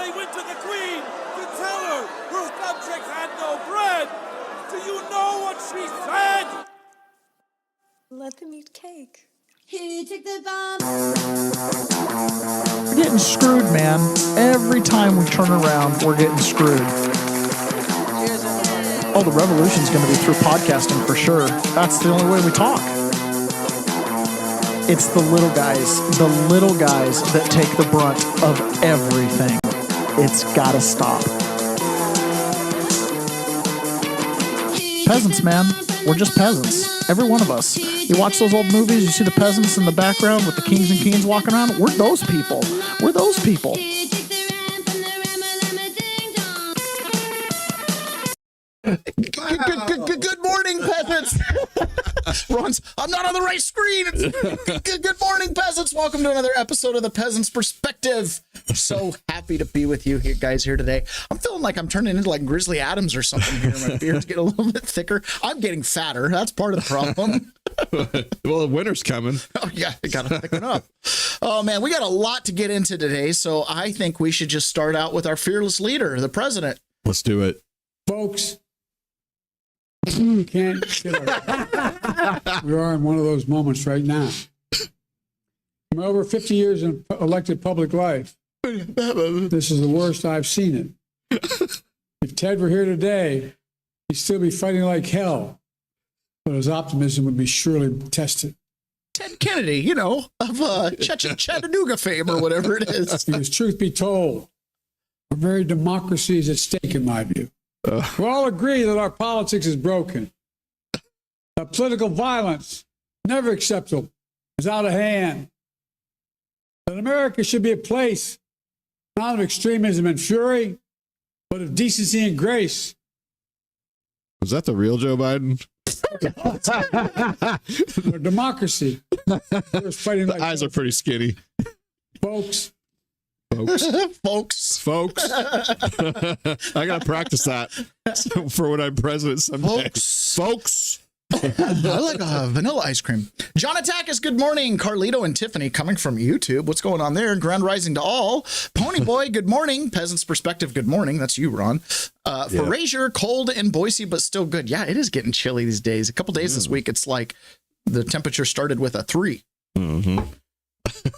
they went to the Queen to tell her her subjects had no bread. Do you know what she said? Let them eat cake. Who took the bomb? We're getting screwed, man. Every time we turn around, we're getting screwed. Oh, the revolution's going to be through podcasting for sure. That's the only way we talk. It's the little guys that take the brunt of everything. It's got to stop. Peasants, man. We're just peasants. Every one of us. You watch those old movies, you see the peasants in the background with the kings and queens walking around. We're those people. We're those people. Good morning, peasants. Ron's, I'm not on the right screen. Good morning, peasants. Welcome to another episode of The Peasant's Perspective. I'm so happy to be with you guys here today. I'm feeling like I'm turning into like Grizzly Adams or something here. My beard's getting a little bit thicker. I'm getting fatter. That's part of the problem. Well, the winter's coming. Oh, yeah. I got to pick it up. Oh, man. We got a lot to get into today. So I think we should just start out with our fearless leader, the president. Let's do it. Folks, you can't get we are in one of those moments right now. I'm over 50 years in elected public life. This is the worst I've seen it. If Ted were here today, he'd still be fighting like hell, but his optimism would be surely tested. Ted Kennedy, of Chattanooga fame or whatever it is. Because truth be told, our very democracy is at stake, in my view. We all agree that our politics is broken, that political violence, never acceptable, is out of hand, that America should be a place not of extremism and fury, but of decency and grace. Was that the real Joe Biden? Our democracy. The eyes are pretty skinny. Folks. Folks. I got to practice that for when I'm president someday. Folks. I like vanilla ice cream. John Attackus, good morning. Carlito and Tiffany coming from YouTube. What's going on there? Grand rising to all. Pony Boy, good morning. Peasant's Perspective, good morning. That's you, Ron. Frazier, cold in Boise, but still good. Yeah, it is getting chilly these days. A couple days this week, it's like the temperature started with a 3. Mm-hmm.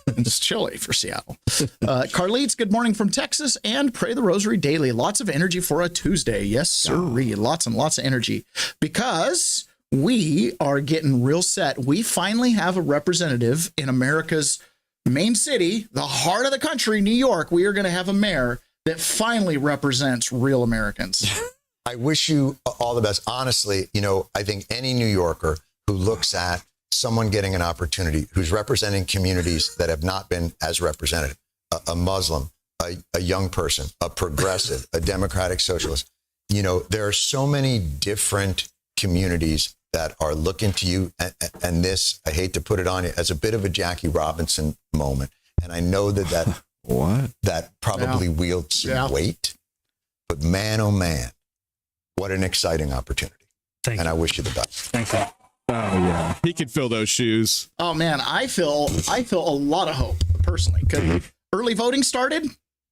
It's chilly for Seattle. Carleets, good morning from Texas, and Pray the Rosary Daily. Lots of energy for a Tuesday. Yes, sirree. Lots and lots of energy because we are getting real set. We finally have a representative in America's main city, the heart of the country, New York. We are going to have a mayor that finally represents real Americans. I wish you all the best. Honestly, I think any New Yorker who looks at someone getting an opportunity who's representing communities that have not been as represented, a Muslim, a young person, a progressive, a democratic socialist. There are so many different communities that are looking to you. And this, I hate to put it on you, as a bit of a Jackie Robinson moment. And I know that that probably wields some weight. But man, oh man, what an exciting opportunity. I wish you the best. Thank you. Oh yeah, he could fill those shoes. Oh man, I feel a lot of hope personally because early voting started.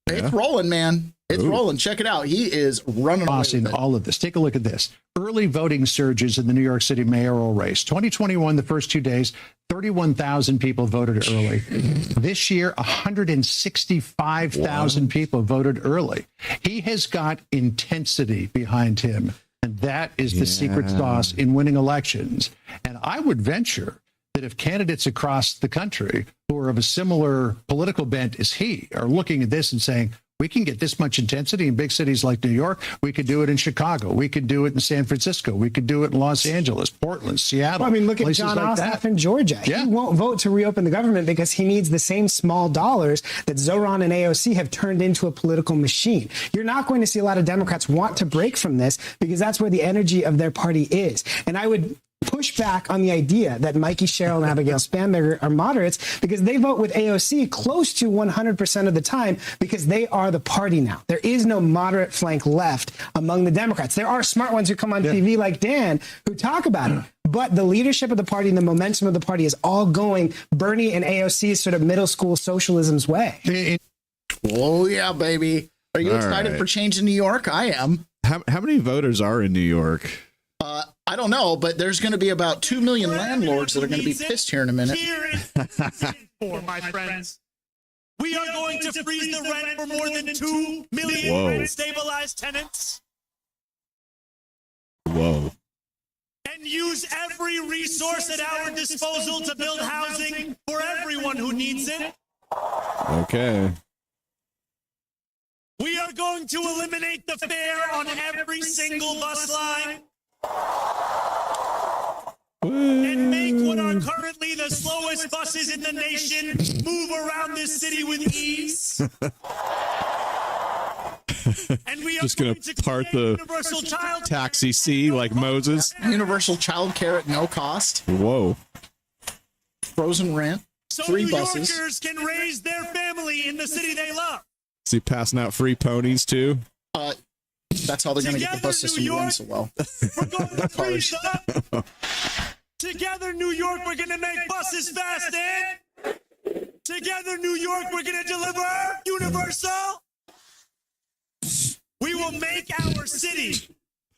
It's rolling, man. It's rolling. Check it out. He is running in all of this. Take a look at this. Early voting surges in the New York City mayoral race. 2021, the first 2 days, 31,000 people voted early. This year, 165,000 people voted early. He has got intensity behind him. And that is the secret sauce in winning elections. And I would venture that if candidates across the country who are of a similar political bent as he are looking at this and saying, we can get this much intensity in big cities like New York. We could do it in Chicago. We could do it in San Francisco. We could do it in Los Angeles, Portland, Seattle. Well, look at John Ossoff in Georgia. Yeah. He won't vote to reopen the government because he needs the same small dollars that Zoran and AOC have turned into a political machine. You're not going to see a lot of Democrats want to break from this because that's where the energy of their party is. And I would push back on the idea that Mikey Sherrill and Abigail Spanberger are moderates because they vote with AOC close to 100% of the time because they are the party now. There is no moderate flank left among the Democrats. There are smart ones who come on TV like Dan who talk about it. But the leadership of the party and the momentum of the party is all going Bernie and AOC's sort of middle school socialism's way. Oh, yeah, baby. Are you All excited right. for change in New York? I am. How many voters are in New York? I don't know, but there's going to be about 2 million landlords that are going to be pissed here in a minute. Here is for my friends. We are going to freeze the rent for more than 2 million Whoa. rent-stabilized tenants Whoa. and use every resource at our disposal to build housing for everyone who needs it. Okay. We are going to eliminate the fare on every single bus line and make what are currently the slowest buses in the nation move around this city with ease. And we are Just gonna to part create the universal child Taxi C like Moses. Universal child care at no cost. Whoa. Frozen rent. so 3 New buses. Yorkers can raise their family in the city they love. Is he passing out free ponies too? That's how they're going to get the bus Together, system New to run York. so well. We're going to freeze Cars. up. Together, New York, we're going to make buses fast and together, New York, we're going to deliver universal. We will make our city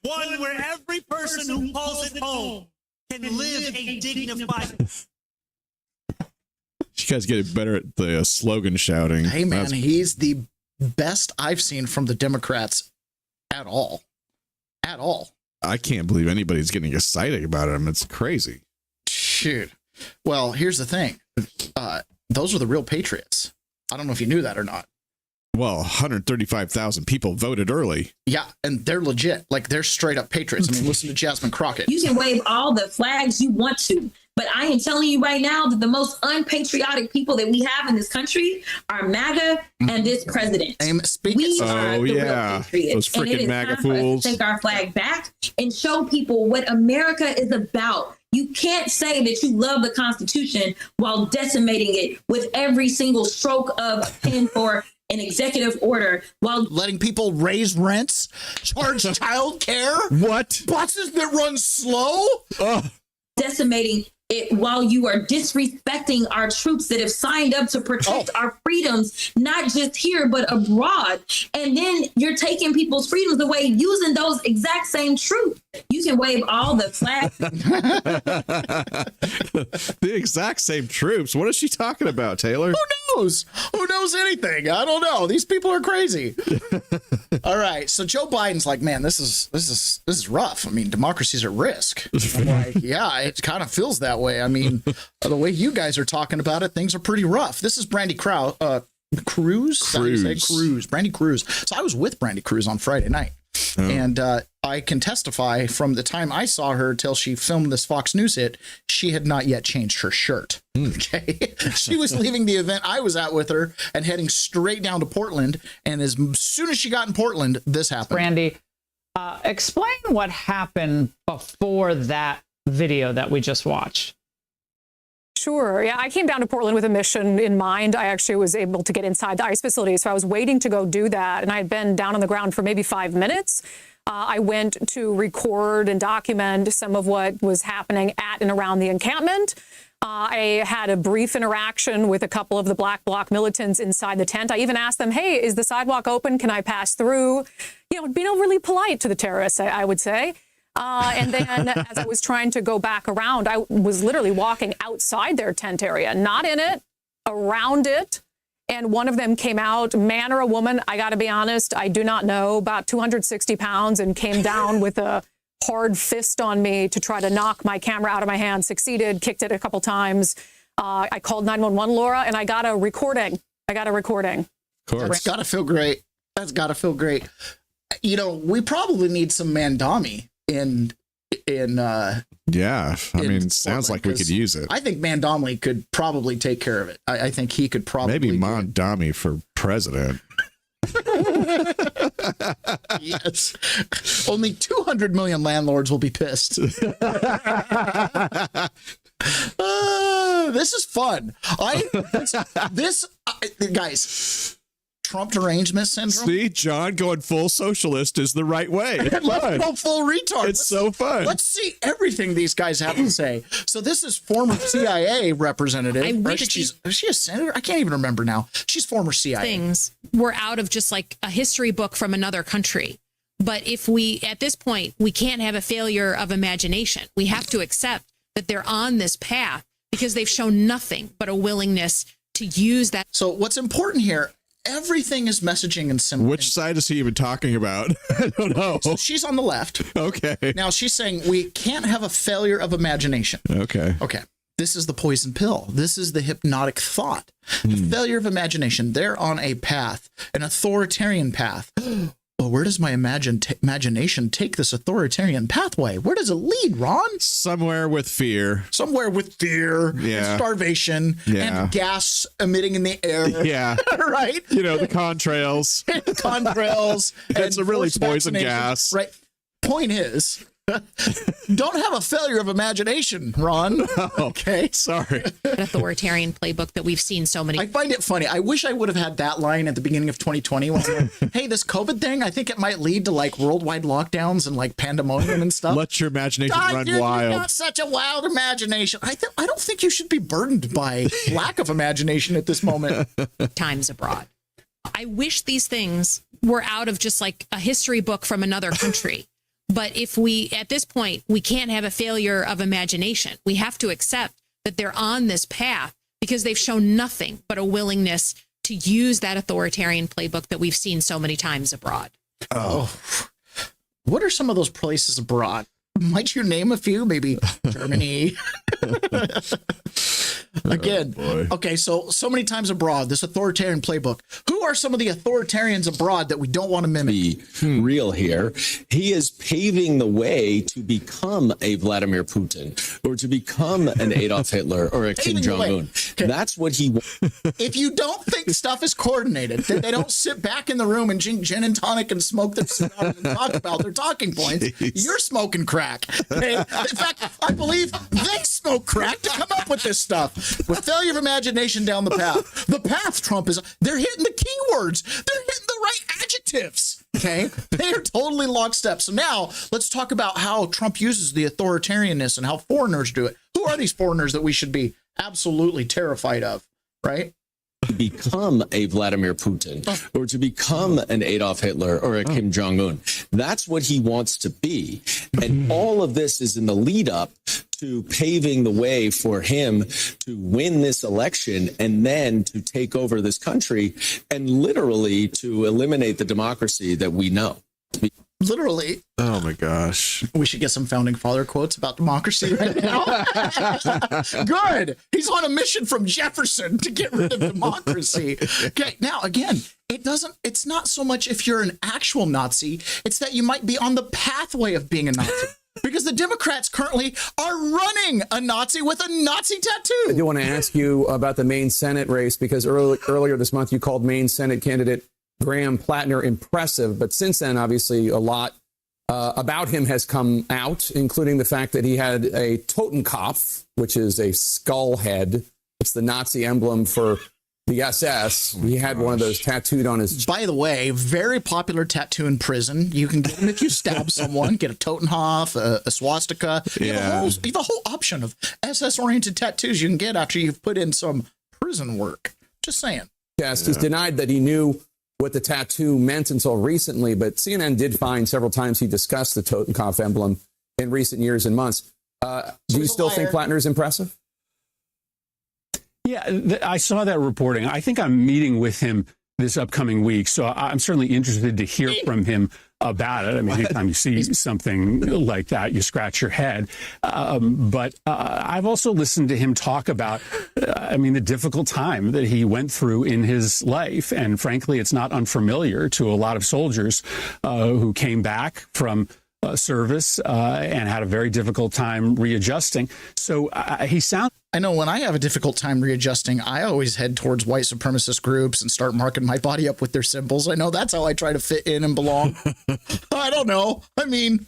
one where every person who calls it home can live a dignified. You guys get better at the slogan shouting. Hey, man, That's- he's the best I've seen from the Democrats at all. At all. I can't believe anybody's getting excited about him. It's crazy. Shoot. Well, here's the thing. Those are the real Patriots. I don't know if you knew that or not. Well, 135,000 people voted early. Yeah, and they're legit. Like, they're straight up Patriots. I mean, listen to Jasmine Crockett. You can wave all the flags you want to, but I am telling you right now that the most unpatriotic people that we have in this country are MAGA and this president. We are Oh, the yeah. real patriots. Those And it freaking is MAGA time for us to fools. take our flag back and show people what America is about. You can't say that you love the Constitution while decimating it with every single stroke of a pen for an executive order, while letting people raise rents, charge child care. What? Buses that run slow? decimating it, while you are disrespecting our troops that have signed up to protect our freedoms, not just here, but abroad. And then you're taking people's freedoms away using those exact same troops. You can wave all the flags. The exact same troops. What is she talking about, Taylor? Who knows? Who knows anything? I don't know. These people are crazy. All right. So Joe Biden's like, man, this is rough. I mean, democracy's at risk. I'm like, yeah, it kind of feels that way. I mean, the way you guys are talking about it, things are pretty rough. This is Brandy Cruz. Brandy Cruz. So I was with Brandy Cruz on Friday night. And I can testify from the time I saw her till she filmed this Fox News hit, she had not yet changed her shirt. Okay. She was leaving the event I was at with her and heading straight down to Portland. And as soon as she got in Portland, this happened. Brandy, explain what happened before that video that we just watched. Sure. Yeah, I came down to Portland with a mission in mind. I actually was able to get inside the ICE facility, so I was waiting to go do that. And I had been down on the ground for maybe 5 minutes. I went to record and document some of what was happening at and around the encampment. I had a brief interaction with a couple of the Black Bloc militants inside the tent. I even asked them, hey, is the sidewalk open? Can I pass through? You know, being overly polite to the terrorists, I would say. And then as I was trying to go back around, I was literally walking outside their tent area, not in it, around it. And one of them came out, man or a woman, I got to be honest, I do not know, about 260 pounds, and came down with a hard fist on me to try to knock my camera out of my hand. Succeeded, kicked it a couple times. I called 911, Laura, and I got a recording. Of course. That's got to feel great. That's got to feel great. You know, we probably need some Mandami in yeah, I mean, sounds like we could use it. I think Mandami could probably take care of it. I think he could probably maybe Mandami for president. Yes. Only 200 million landlords will be pissed. This is fun. Guys, Trump derangement syndrome. See, John, going full socialist is the right way. It's Let's fun. go full retard. It's so fun. Let's see everything these guys have to say. So this is former CIA representative. I right? wish Is she a senator? I can't even remember now. She's former CIA. Things were out of just like a history book from another country. But if we, at this point, we can't have a failure of imagination. We have to accept that they're on this path because they've shown nothing but a willingness to use that. So what's important here, everything is messaging and symbol. Which side is he even talking about? I don't know. So she's on the left. Okay. Now she's saying we can't have a failure of imagination. Okay. Okay. This is the poison pill. This is the hypnotic thought. The failure of imagination. They're on a path, an authoritarian path. Well, where does my imagination take this authoritarian pathway? Where does it lead, Ron? Somewhere with fear. Somewhere with fear and starvation and gas emitting in the air. Yeah. Right? You know, the contrails. Contrails. It's a really forced poison vaccination. gas. Right. Point is, don't have a failure of imagination, Ron. Okay. Sorry. Authoritarian playbook that we've seen so many. I find it funny. I wish I would have had that line at the beginning of 2020. When we were, hey, this COVID thing, I think it might lead to like worldwide lockdowns and like pandemonium and stuff. Let your imagination run You've wild. got such a wild imagination. I don't think you should be burdened by lack of imagination at this moment. Times abroad. I wish these things were out of just like a history book from another country. But if we, at this point, we can't have a failure of imagination. We have to accept that they're on this path because they've shown nothing but a willingness to use that authoritarian playbook that we've seen so many times abroad. Oh, what are some of those places abroad? Might you name a few? Maybe Germany. Again, okay, so many times abroad, this authoritarian playbook. Who are some of the authoritarians abroad that we don't want to mimic? Be real here. He is paving the way to become a Vladimir Putin or to become an Adolf Hitler or a Kim Jong-un. Okay. That's what he If you don't think stuff is coordinated, that they don't sit back in the room and drink gin and tonic and smoke their cigars and talk about their talking points, you're smoking crack. Okay? In fact, I believe they smoke crack to come up with this stuff. With failure of imagination down the path. The path, Trump is, they're hitting the keywords. They're hitting the right adjectives. Okay? They are totally lockstep. So now let's talk about how Trump uses the authoritarianness and how foreigners do it. Who are these foreigners that we should be absolutely terrified of? Right? become a Vladimir Putin or to become an Adolf Hitler or a Kim Jong-un. That's what he wants to be. And all of this is in the lead up to paving the way for him to win this election and then to take over this country and literally to eliminate the democracy that we know. Literally. Oh my gosh. We should get some founding father quotes about democracy right now. Good. He's on a mission from Jefferson to get rid of democracy. Okay. Now, again, it's not so much if you're an actual Nazi, it's that you might be on the pathway of being a Nazi. Because the Democrats currently are running a Nazi with a Nazi tattoo. I do want to ask you about the Maine Senate race, because earlier this month you called Maine Senate candidate Graham Plattner impressive. But since then, obviously, a lot about him has come out, including the fact that he had a Totenkopf, which is a skull head. It's the Nazi emblem for the SS. He had one of those tattooed on his. By the way, very popular tattoo in prison. You can get them if you stab someone. Get a Totenhof, a swastika. You have a whole option of SS-oriented tattoos you can get after you've put in some prison work. Just saying. Yes, he's denied that he knew what the tattoo meant until recently, but CNN did find several times he discussed the Totenkopf emblem in recent years and months. Do you still think Plattner is impressive? Yeah, I saw that reporting. I think I'm meeting with him this upcoming week, so I'm certainly interested to hear from him about it. I mean, anytime you see something like that, you scratch your head. But I've also listened to him talk about, the difficult time that he went through in his life. And frankly, it's not unfamiliar to a lot of soldiers who came back from service and had a very difficult time readjusting. So he sounds. I know when I have a difficult time readjusting, I always head towards white supremacist groups and start marking my body up with their symbols. I know that's how I try to fit in and belong. I don't know. I mean,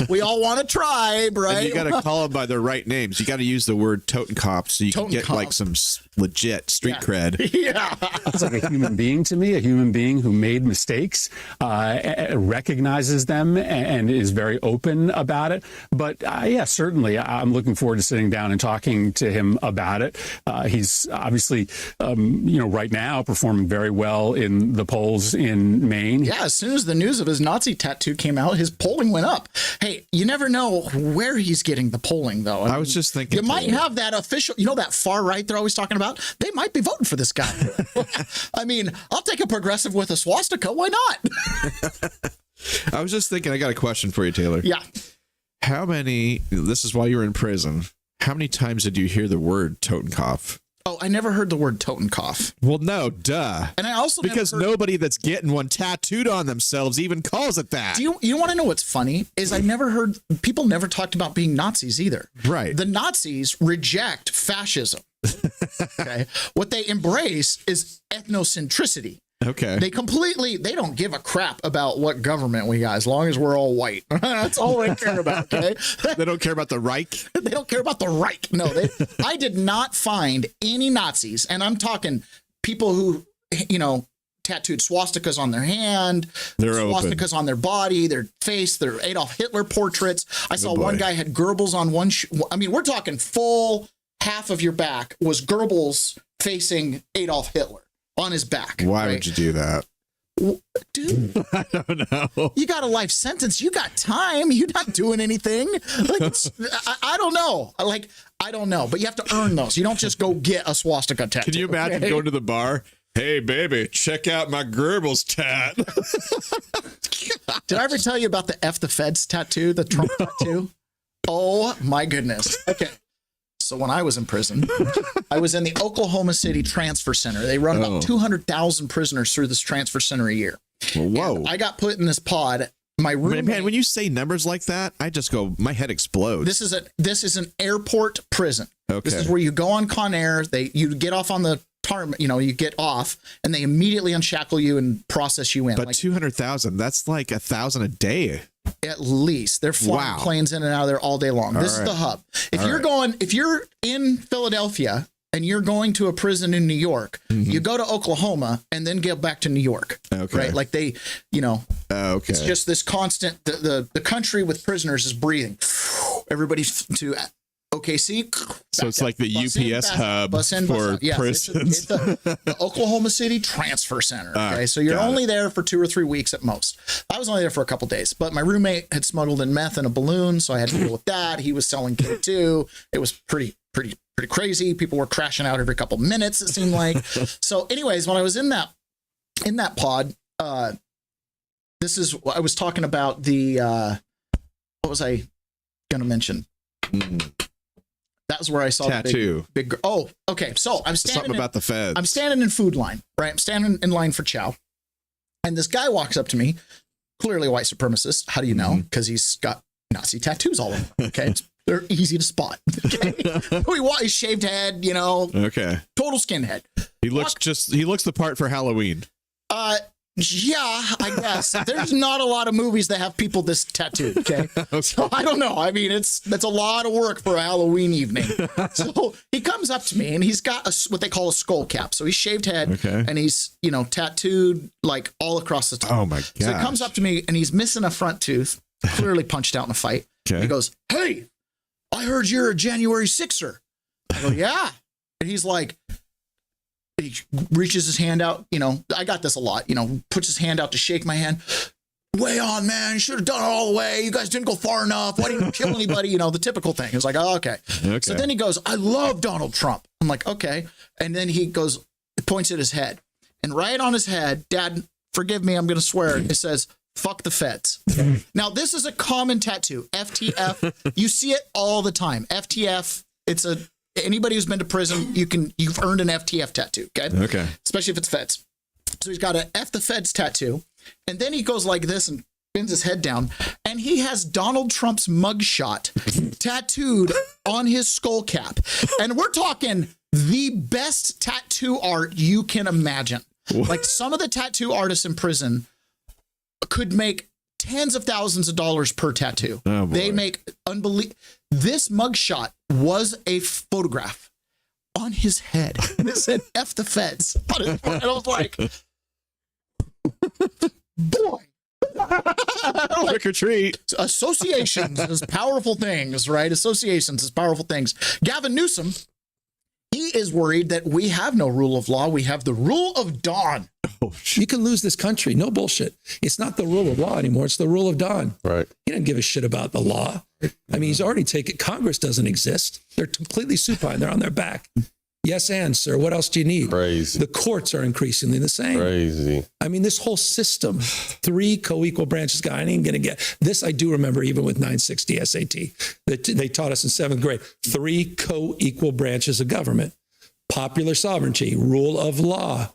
We all want a tribe, right? And you got to call them by their right names. You got to use the word Totenkopf so you can get like some legit street cred. Yeah. It's like a human being to me, a human being who made mistakes, recognizes them, and is very open about it. But yeah, certainly, I'm looking forward to sitting down and talking to him about it. He's obviously, right now performing very well in the polls in Maine. Yeah, as soon as the news of his Nazi tattoo came out, his polling went up. Hey, you never know where he's getting the polling, though. I was just thinking. You might have that official, that far right they're always talking about. They might be voting for this guy. I mean, I'll take a progressive with a swastika. Why not? I was just thinking, I got a question for you, Taylor. Yeah. This is while you were in prison, how many times did you hear the word Totenkopf? Oh, I never heard the word Totenkopf. Well, no, duh. And I also because nobody that's getting one tattooed on themselves even calls it that. Do you want to know what's funny? Is I never heard people never talked about being Nazis either. Right. The Nazis reject fascism. Okay. What they embrace is ethnocentricity. Okay. They don't give a crap about what government we got as long as we're all white. That's all they care about, okay? They don't care about the Reich? They don't care about the Reich. No, I did not find any Nazis, and I'm talking people who, tattooed swastikas on their hand, swastikas on their body, their face, their Adolf Hitler portraits. I saw one guy had Goebbels on one. We're talking full half of your back was Goebbels facing Adolf Hitler on his back. Why would you do that? Dude, I don't know. You got a life sentence. You got time. You're not doing anything. Like, I don't know. I don't know. But you have to earn those. You don't just go get a swastika tattoo. Can you imagine going to the bar? Hey, baby, check out my Goebbels tat. Did I ever tell you about the F the Feds tattoo, the Trump tattoo? Oh, my goodness. Okay. So when I was in prison, I was in the Oklahoma City Transfer Center. They run about 200,000 prisoners through this transfer center a year. Whoa. And I got put in this pod. My roommate, man, when you say numbers like that, I just go, my head explodes. This is an airport prison. Okay. This is where you go on Con Air. You get off on the you get off and they immediately unshackle you and process you in. But 200,000, that's like 1,000 a day. At least they're flying planes in and out of there all day long. This is the hub. If you're in Philadelphia and you're going to a prison in New York, you go to Oklahoma and then get back to New York. Okay. Right. Like they, okay. It's just this constant, the country with prisoners is breathing. Everybody's to OKC. So it's like the UPS hub for prisons. It's the Oklahoma City Transfer Center. Okay, so you're only there for 2 or 3 weeks at most. I was only there for a couple days, but my roommate had smuggled in meth in a balloon, so I had to deal with that. He was selling K2. It was pretty crazy. People were crashing out every couple minutes, it seemed like. So, anyways, when I was in that pod, this is I was talking about the what was I going to mention? That was where I saw tattoo. The big. Oh, okay. So I'm standing. Something about the feds. I'm standing in food line, right? I'm standing in line for chow, and this guy walks up to me, clearly a white supremacist. How do you know? Because he's got Nazi tattoos all over. Okay, they're easy to spot. Okay, he's shaved head, Okay, total skinhead. He looks the part for Halloween. Yeah, I guess. There's not a lot of movies that have people this tattooed, okay? So I don't know. I mean, that's a lot of work for a Halloween evening. So he comes up to me and he's got what they call a skull cap. So he's shaved head and he's, tattooed like all across the top. Oh my God. So he comes up to me and he's missing a front tooth, clearly punched out in a fight. Okay. He goes, "Hey, I heard you're a January 6er. I go, "Yeah." And he's like, he reaches his hand out, I got this a lot, puts his hand out to shake my hand. Way on, man. You should have done it all the way. You guys didn't go far enough. Why didn't you kill anybody? The typical thing. It's like, oh, okay. So then he goes, "I love Donald Trump." I'm like, okay. And then he goes, points at his head. And right on his head, Dad, forgive me, I'm going to swear, it says, "Fuck the feds." Now, this is a common tattoo. FTF. You see it all the time. FTF. Anybody who's been to prison, you've earned an FTF tattoo, okay? Okay. Especially if it's feds. So he's got an F the feds tattoo, and then he goes like this and bends his head down, and he has Donald Trump's mugshot tattooed on his skull cap. And we're talking the best tattoo art you can imagine. Like some of the tattoo artists in prison could make tens of thousands of dollars per tattoo. Oh, boy. They make This mugshot was a photograph on his head, and it said "F the feds" on his forehead. And I was like, boy. Trick or treat. Associations is powerful things, right? Associations is powerful things. Gavin Newsom, he is worried that we have no rule of law. We have the rule of dawn. You can lose this country. No bullshit. It's not the rule of law anymore. It's the rule of dawn. Right. He doesn't give a shit about the law. I mean, he's already taken. Congress doesn't exist. They're completely supine. They're on their back. Yes, and sir, what else do you need? Crazy. The courts are increasingly the same. Crazy. I mean, this whole system, 3 co-equal branches, guy, I ain't even going to get this. I do remember even with 960 SAT that they taught us in 7th grade, 3 co-equal branches of government, popular sovereignty, rule of law,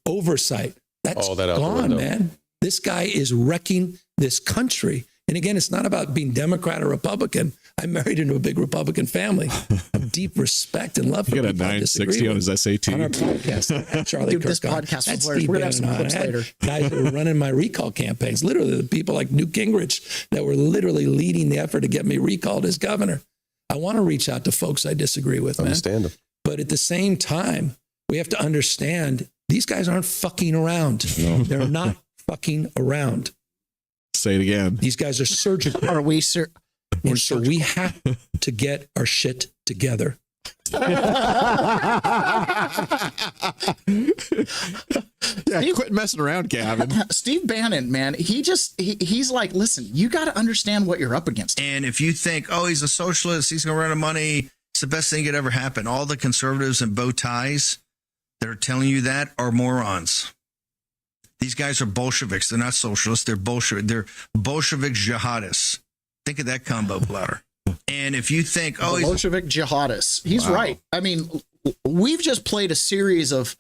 oversight. That's gone, man. This guy is wrecking this country. And again, it's not about being Democrat or Republican. I married into a big Republican family. I have deep respect and love for people. You got a 960 on his SAT. On our podcast, Charlie Dude, this Kirk. podcast That's is hilarious. Steve We're going to have some Bannon clips on. I had later. guys that were running my recall campaigns. Literally, the people like Newt Gingrich that were literally leading the effort to get me recalled as governor. I want to reach out to folks I disagree with, man. Understand them. But at the same time, we have to understand these guys aren't fucking around. No. They're not fucking around. Say it again. These guys are surgical. Are we, sir? And so we have to get our shit together. Yeah, quit messing around, Gavin. Steve Bannon, man, he's like, listen, you got to understand what you're up against. And if you think, oh, he's a socialist, he's going to run out of money, it's the best thing that could ever happen. All the conservatives and bow ties that are telling you that are morons. These guys are Bolsheviks. They're not socialists. They're Bolshevik. They're Bolshevik jihadists. Think of that combo platter. And if you think, oh, he's Bolshevik jihadists, he's right. I mean, we've just played a series of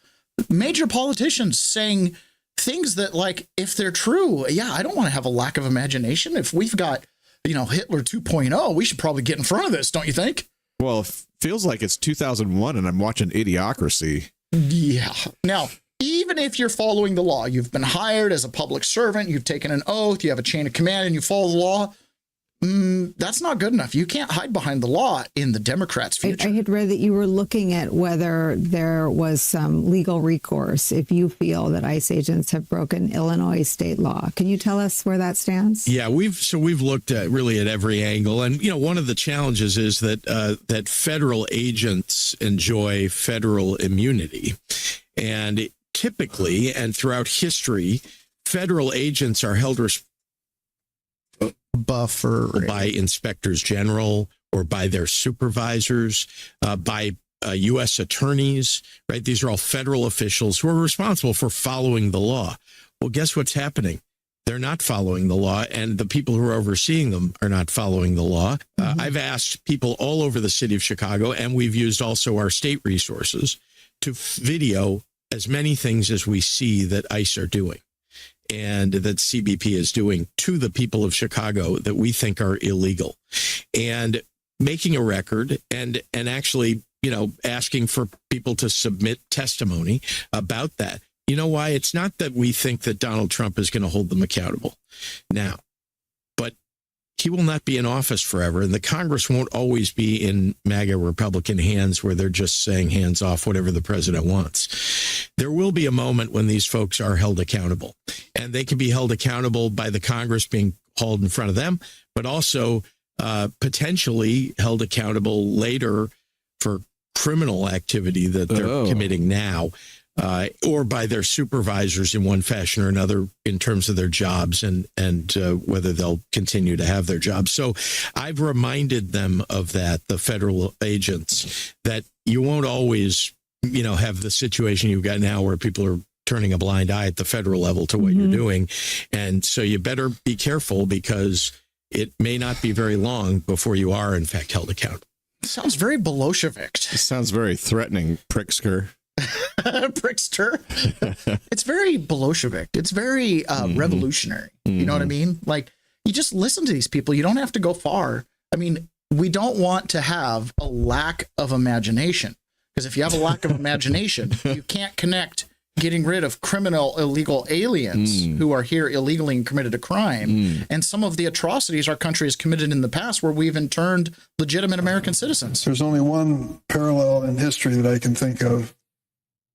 major politicians saying things that, like, if they're true, yeah, I don't want to have a lack of imagination. If we've got, Hitler 2.0, we should probably get in front of this, don't you think? Well, it feels like it's 2001 and I'm watching Idiocracy. Yeah. Now, even if you're following the law, you've been hired as a public servant, you've taken an oath, you have a chain of command, and you follow the law, that's not good enough. You can't hide behind the law in the Democrats' future. I had read that you were looking at whether there was some legal recourse if you feel that ICE agents have broken Illinois state law. Can you tell us where that stands? Yeah, we've looked at really at every angle, and one of the challenges is that federal agents enjoy federal immunity, and typically and throughout history, federal agents are held by inspectors general or by their supervisors, by U.S. attorneys, right? These are all federal officials who are responsible for following the law. Well, guess what's happening? They're not following the law, and the people who are overseeing them are not following the law. I've asked people all over the city of Chicago, and we've used also our state resources to video as many things as we see that ICE are doing and that CBP is doing to the people of Chicago that we think are illegal, and making a record and actually, asking for people to submit testimony about that. You know why? It's not that we think that Donald Trump is going to hold them accountable now, but he will not be in office forever. And the Congress won't always be in MAGA Republican hands where they're just saying hands off whatever the president wants. There will be a moment when these folks are held accountable, and they can be held accountable by the Congress being hauled in front of them, but also potentially held accountable later for criminal activity that they're committing now. Or by their supervisors in one fashion or another in terms of their jobs and whether they'll continue to have their jobs. So I've reminded them of that, the federal agents, that you won't always, have the situation you've got now where people are turning a blind eye at the federal level to what you're doing. And so you better be careful, because it may not be very long before you are, in fact, held accountable. Sounds very Bolshevik. It sounds very threatening, prickster. Prickster. It's very Bolshevik. It's very revolutionary. You know what I mean? Like, you just listen to these people. You don't have to go far. I mean, we don't want to have a lack of imagination, because if you have a lack of imagination, you can't connect getting rid of criminal illegal aliens who are here illegally and committed a crime, and some of the atrocities our country has committed in the past where we've interned legitimate American citizens. There's only one parallel in history that I can think of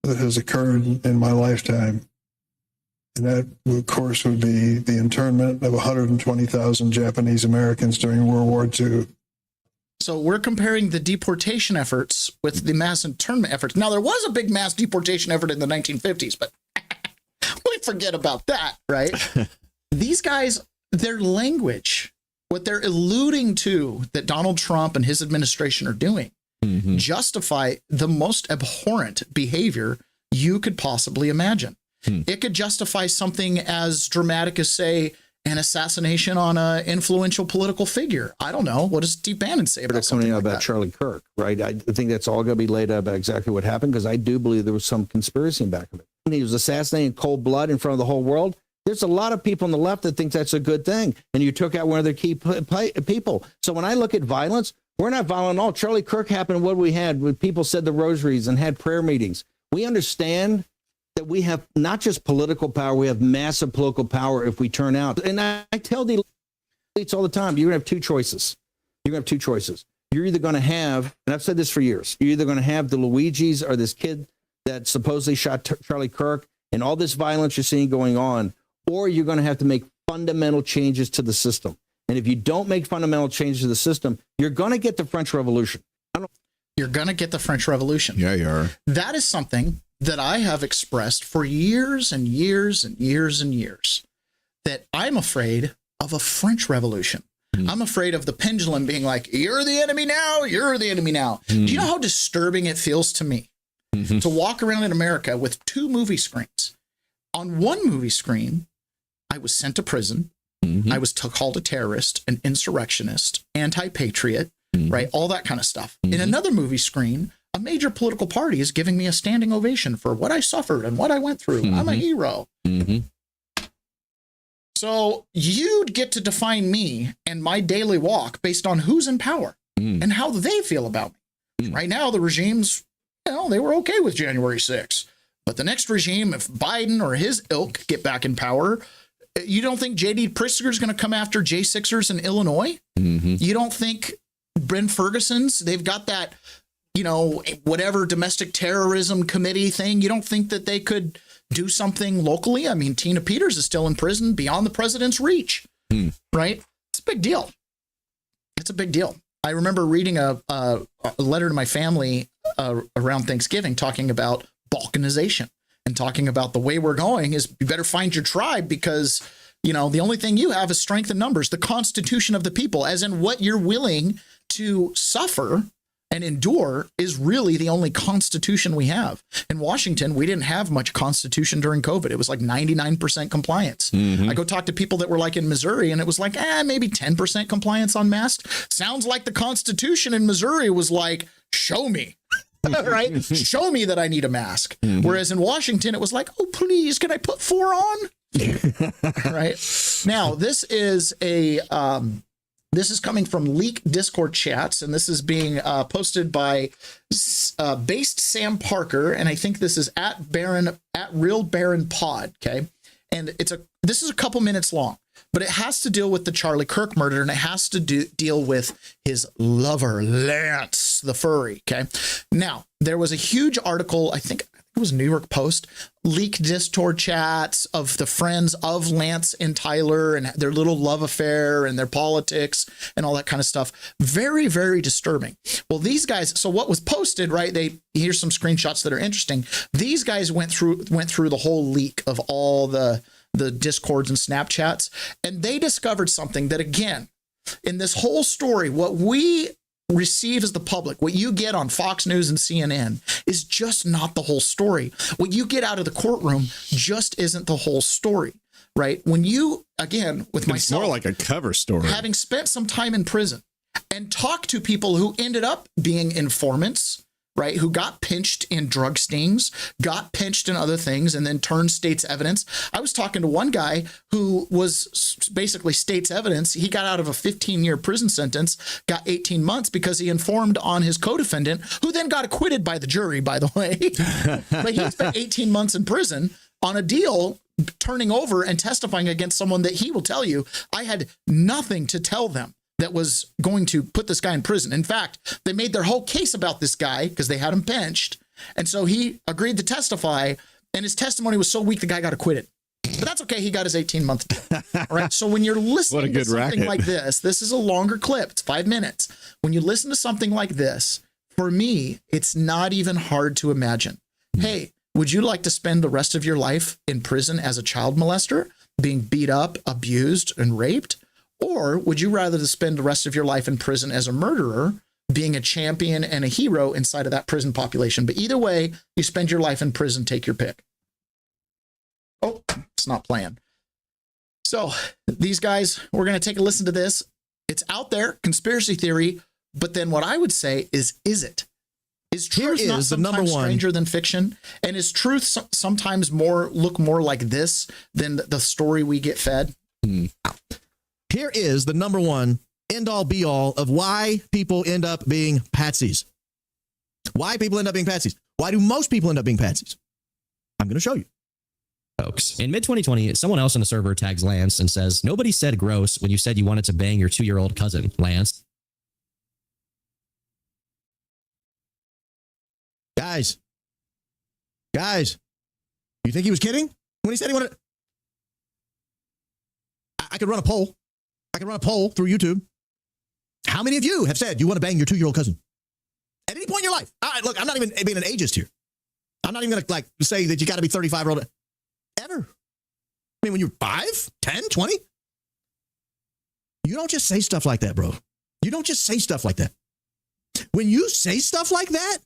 that has occurred in my lifetime. And that, of course, would be the internment of 120,000 Japanese Americans during World War II. So we're comparing the deportation efforts with the mass internment efforts. Now, there was a big mass deportation effort in the 1950s, but we forget about that, right? These guys, their language, what they're alluding to that Donald Trump and his administration are doing, justify the most abhorrent behavior you could possibly imagine. It could justify something as dramatic as, say, an assassination on an influential political figure. I don't know. What does Steve Bannon say about something like that? Charlie Kirk, right? I think that's all going to be laid out about exactly what happened, because I do believe there was some conspiracy in back of it. And he was assassinated in cold blood in front of the whole world. There's a lot of people on the left that think that's a good thing, and you took out one of their key people. So when I look at violence, we're not violent at all. Charlie Kirk happened. What we had when people said the rosaries and had prayer meetings. We understand that we have not just political power, we have massive political power if we turn out. And I tell the elites all the time, you're going to have two choices. You're going to have two choices. You're either going to have, and I've said this for years, you're either going to have the Luigis or this kid that supposedly shot Charlie Kirk and all this violence you're seeing going on, or you're going to have to make fundamental changes to the system. And if you don't make fundamental changes to the system, you're going to get the French Revolution. You're going to get the French Revolution. Yeah, you are. That is something that I have expressed for years and years and years and years, that I'm afraid of a French Revolution. I'm afraid of the pendulum being like, you're the enemy now, you're the enemy now. Do you know how disturbing it feels to me to walk around in America with two movie screens? On one movie screen, I was sent to prison. I was called a terrorist, an insurrectionist, anti-patriot, right? All that kind of stuff. In another movie screen, a major political party is giving me a standing ovation for what I suffered and what I went through. I'm a hero. So you'd get to define me and my daily walk based on who's in power and how they feel about me. Right now, the regimes, they were okay with January 6th. But the next regime, if Biden or his ilk get back in power, you don't think J.D. Pritzker is going to come after J6ers in Illinois? You don't think Bryn Ferguson's, they've got that, whatever domestic terrorism committee thing. You don't think that they could do something locally? I mean, Tina Peters is still in prison beyond the president's reach, right? It's a big deal. It's a big deal. I remember reading a letter to my family around Thanksgiving talking about balkanization and talking about the way we're going is you better find your tribe because, the only thing you have is strength in numbers, the constitution of the people, as in what you're willing to suffer and endure is really the only constitution we have. In Washington, we didn't have much constitution during COVID. It was like 99% compliance. I go talk to people that were like in Missouri and it was like, maybe 10% compliance on masks. Sounds like the constitution in Missouri was like, show me, right? Show me that I need a mask. Whereas in Washington, it was like, oh, please, can I put 4 on? Right. Now, this is coming from leaked Discord chats, and this is being posted by Based Sam Parker, and I think this is at Real Baron Pod. Okay, and this is a couple minutes long, but it has to deal with the Charlie Kirk murder, and it has to deal with his lover Lance the furry. Okay, now there was a huge article, I think it was New York Post, leaked Discord chats of the friends of Lance and Tyler and their little love affair and their politics and all that kind of stuff. Very, very disturbing. Well, these guys, so what was posted, right? Here's some screenshots that are interesting. These guys went through the whole leak of all the Discords and Snapchats, and they discovered something that, again, in this whole story, what we receive as the public, what you get on Fox News and CNN is just not the whole story. What you get out of the courtroom just isn't the whole story, right? When you, again, with myself, it's more like a cover story. Having spent some time in prison and talked to people who ended up being informants, right, who got pinched in drug stings, got pinched in other things, and then turned state's evidence. I was talking to one guy who was basically state's evidence. He got out of a 15-year prison sentence, got 18 months because he informed on his co-defendant, who then got acquitted by the jury, by the way. But he spent 18 months in prison on a deal, turning over and testifying against someone that he will tell you, I had nothing to tell them that was going to put this guy in prison. In fact, they made their whole case about this guy because they had him benched. And so he agreed to testify, and his testimony was so weak, the guy got acquitted. But that's okay. He got his 18-month deal. All right. So when you're listening to something like this is a longer clip. It's 5 minutes. When you listen to something like this, for me, it's not even hard to imagine. Hey, would you like to spend the rest of your life in prison as a child molester, being beat up, abused, and raped? Or would you rather spend the rest of your life in prison as a murderer, being a champion and a hero inside of that prison population? But either way, you spend your life in prison, take your pick. Oh, it's not playing. So these guys, we're going to take a listen to this. It's out there, conspiracy theory. But then what I would say is it? Is truth not sometimes stranger than fiction? And is truth sometimes look more like this than the story we get fed? Here is the number one end-all be-all of why people end up being patsies. Why people end up being patsies. Why do most people end up being patsies? I'm going to show you. Folks, in mid-2020, someone else on the server tags Lance and says, nobody said gross when you said you wanted to bang your 2-year-old cousin, Lance. Guys, you think he was kidding when he said he wanted? I could run a poll. I could run a poll through YouTube. How many of you have said you want to bang your 2-year-old cousin? At any point in your life. Look, I'm not even being an ageist here. I'm not even going to say that you got to be 35-year-old. Ever. I mean, when you're 5, 10, 20, you don't just say stuff like that, bro. You don't just say stuff like that. When you say stuff like that,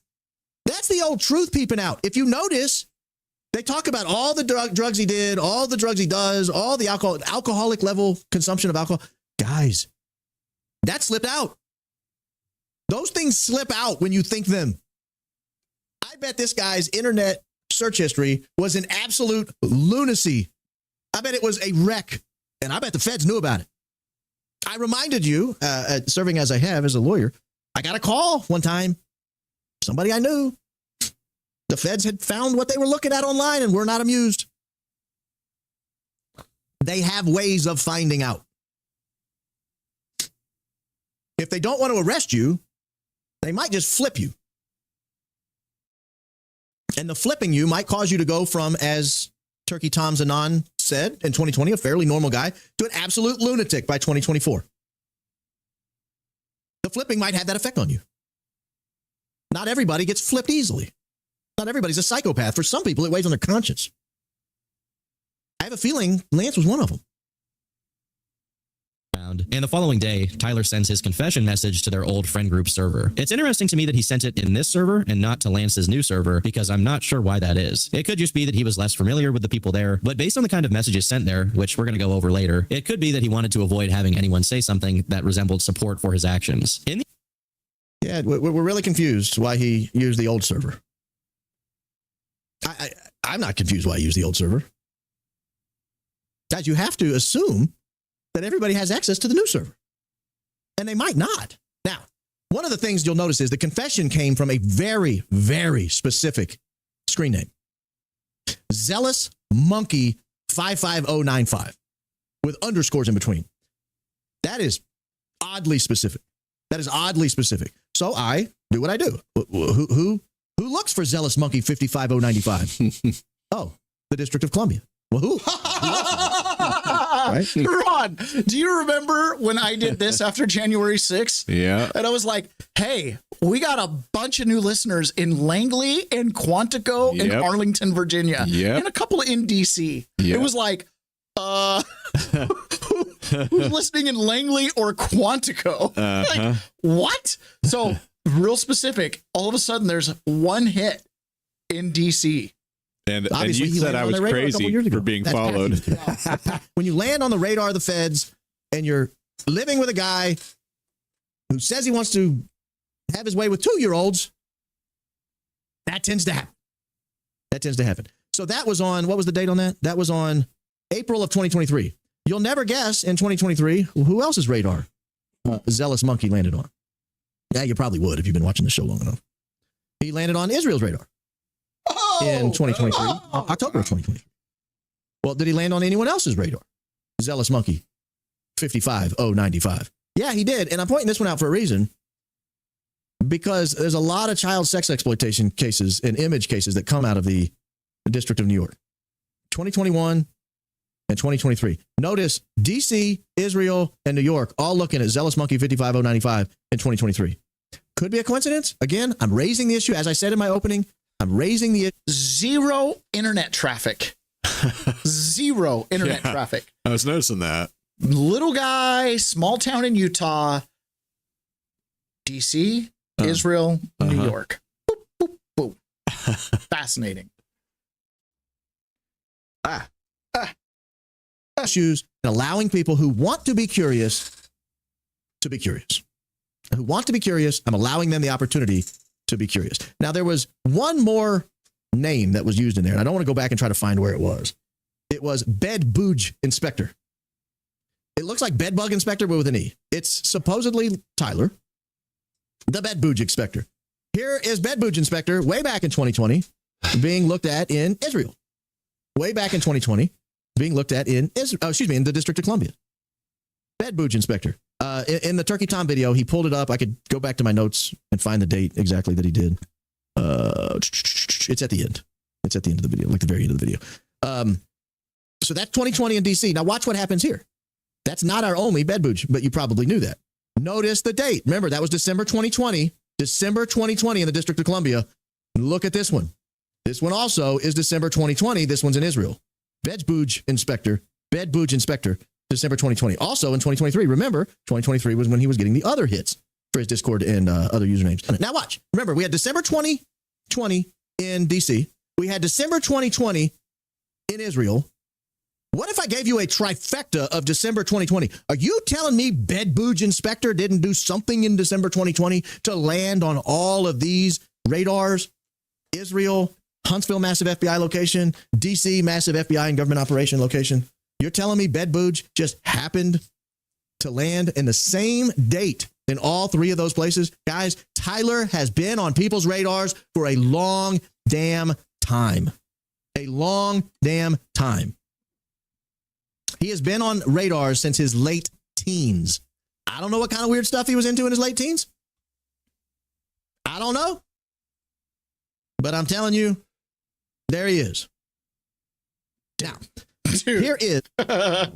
that's the old truth peeping out. If you notice, they talk about all the drugs he did, all the drugs he does, all the alcoholic level consumption of alcohol. Guys, that slipped out. Those things slip out when you think them. I bet this guy's internet search history was an absolute lunacy. I bet it was a wreck. And I bet the feds knew about it. I reminded you, serving as I have as a lawyer, I got a call one time. Somebody I knew. The feds had found what they were looking at online and were not amused. They have ways of finding out. If they don't want to arrest you, they might just flip you. And the flipping you might cause you to go from, as Turkey Tom Zanon said in 2020, a fairly normal guy, to an absolute lunatic by 2024. The flipping might have that effect on you. Not everybody gets flipped easily. Not everybody's a psychopath. For some people, it weighs on their conscience. I have a feeling Lance was one of them. And the following day, Tyler sends his confession message to their old friend group server. It's interesting to me that he sent it in this server and not to Lance's new server, because I'm not sure why that is. It could just be that he was less familiar with the people there, but based on the kind of messages sent there, which we're going to go over later, it could be that he wanted to avoid having anyone say something that resembled support for his actions. Yeah, we're really confused why he used the old server. I'm not confused why he used the old server. Guys, you have to assume that everybody has access to the new server. And they might not. Now, one of the things you'll notice is the confession came from a very, very specific screen name. Zealous Monkey 55095 with underscores in between. That is oddly specific. So I do what I do. Who looks for Zealous Monkey 55095? Oh, the District of Columbia. Well, who? Right? Ron, do you remember when I did this after January 6th? Yeah. And I was like, hey, we got a bunch of new listeners in Langley and Quantico and Arlington, Virginia. And a couple in DC. It was like, who's listening in Langley or Quantico? Like, what? So real specific, all of a sudden there's one hit in DC. And you said I was crazy for being followed. When you land on the radar of the feds and you're living with a guy who says he wants to have his way with 2-year-olds, That tends to happen. That tends to happen. So that was on, what was the date on that? That was on April of 2023. You'll never guess in 2023 who else's radar Zealous Monkey landed on. Yeah, you probably would if you've been watching the show long enough. He landed on Israel's radar in 2023, October of 2023. Well, did he land on anyone else's radar? Zealous Monkey, 55095. Yeah, he did. And I'm pointing this one out for a reason, because there's a lot of child sex exploitation cases and image cases that come out of the District of New York. 2021 and 2023. Notice DC, Israel, and New York all looking at Zealous Monkey 55095 in 2023. Could be a coincidence. Again, I'm raising the issue. As I said in my opening, I'm raising the zero internet traffic. Zero internet traffic. I was noticing that. Little guy, small town in Utah, DC, Israel, New York. Boop, boop, boop. Fascinating. Issues and allowing people who want to be curious to be curious. Who want to be curious, I'm allowing them the opportunity to be curious. Now, there was one more name that was used in there, and I don't want to go back and try to find where it was. It was Bed Booge Inspector. It looks like Bed Bug Inspector, but with an E. It's supposedly Tyler, the Bed Booge Inspector. Here is Bed Booge Inspector way back in 2020 being looked at in Israel. Way back in 2020 being looked at in in the District of Columbia. Bed Booge Inspector. In the Turkey Tom video, he pulled it up. I could go back to my notes and find the date exactly that he did. It's at the end. It's at the end of the video, like the very end of the video. So that's 2020 in DC. Now watch what happens here. That's not our only Bed Booge, but you probably knew that. Notice the date. Remember, that was December 2020. December 2020 in the District of Columbia. Look at this one. This one also is December 2020. This one's in Israel. Bed Booge Inspector. Bed Booge Inspector. December 2020. Also in 2023. Remember, 2023 was when he was getting the other hits for his Discord and other usernames. Now watch. Remember, we had December 2020 in DC. We had December 2020 in Israel. What if I gave you a trifecta of December 2020? Are you telling me Bed Booge Inspector didn't do something in December 2020 to land on all of these radars? Israel, Huntsville massive FBI location, DC massive FBI and government operation location. You're telling me Bed Booge just happened to land in the same date in all three of those places? Guys, Tyler has been on people's radars for a long damn time. A long damn time. He has been on radars since his late teens. I don't know what kind of weird stuff he was into in his late teens. I don't know. But I'm telling you, there he is. Now, dude, here is.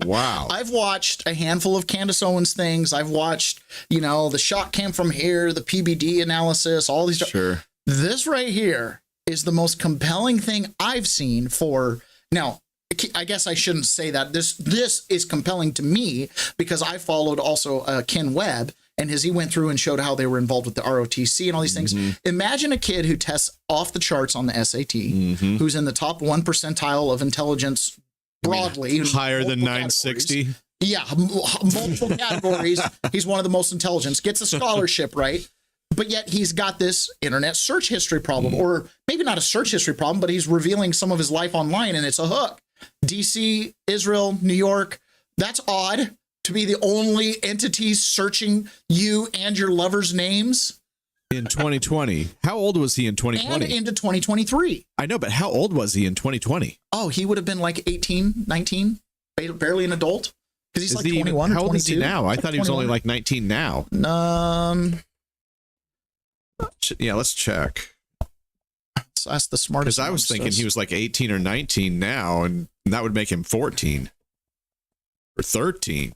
Wow. I've watched a handful of Candace Owens things. I've watched, the shot cam from here, the PBD analysis, all these. Sure. This right here is the most compelling thing I've seen for. Now, I guess I shouldn't say that. This is compelling to me because I followed also Ken Webb, and he went through and showed how they were involved with the ROTC and all these things. Imagine a kid who tests off the charts on the SAT, who's in the top 1 percentile of intelligence broadly. Higher than 960? Yeah, multiple categories. He's one of the most intelligent. Gets a scholarship, right? But yet he's got this internet search history problem, or maybe not a search history problem, but he's revealing some of his life online, and it's a hook. DC, Israel, New York. That's odd to be the only entities searching you and your lover's names. In 2020. How old was he in 2020? And into 2023. I know, but how old was he in 2020? Oh, he would have been like 18, 19, barely an adult. Because he's like 21 or 22. How old is he now? I thought he was only like 19 now. Yeah, let's check. Let's ask the smartest. Because I was thinking he was like 18 or 19 now, and that would make him 14 or 13,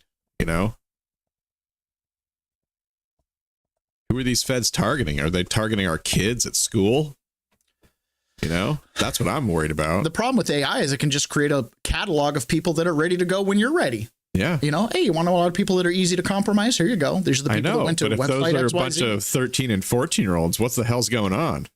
Who are these feds targeting? Are they targeting our kids at school? That's what I'm worried about. The problem with AI is it can just create a catalog of people that are ready to go when you're ready. Yeah. Hey, you want a lot of people that are easy to compromise? Here you go. These are the people that went to but if website those are XYZ. a bunch of 13 and 14-year-olds, what the hell's going on?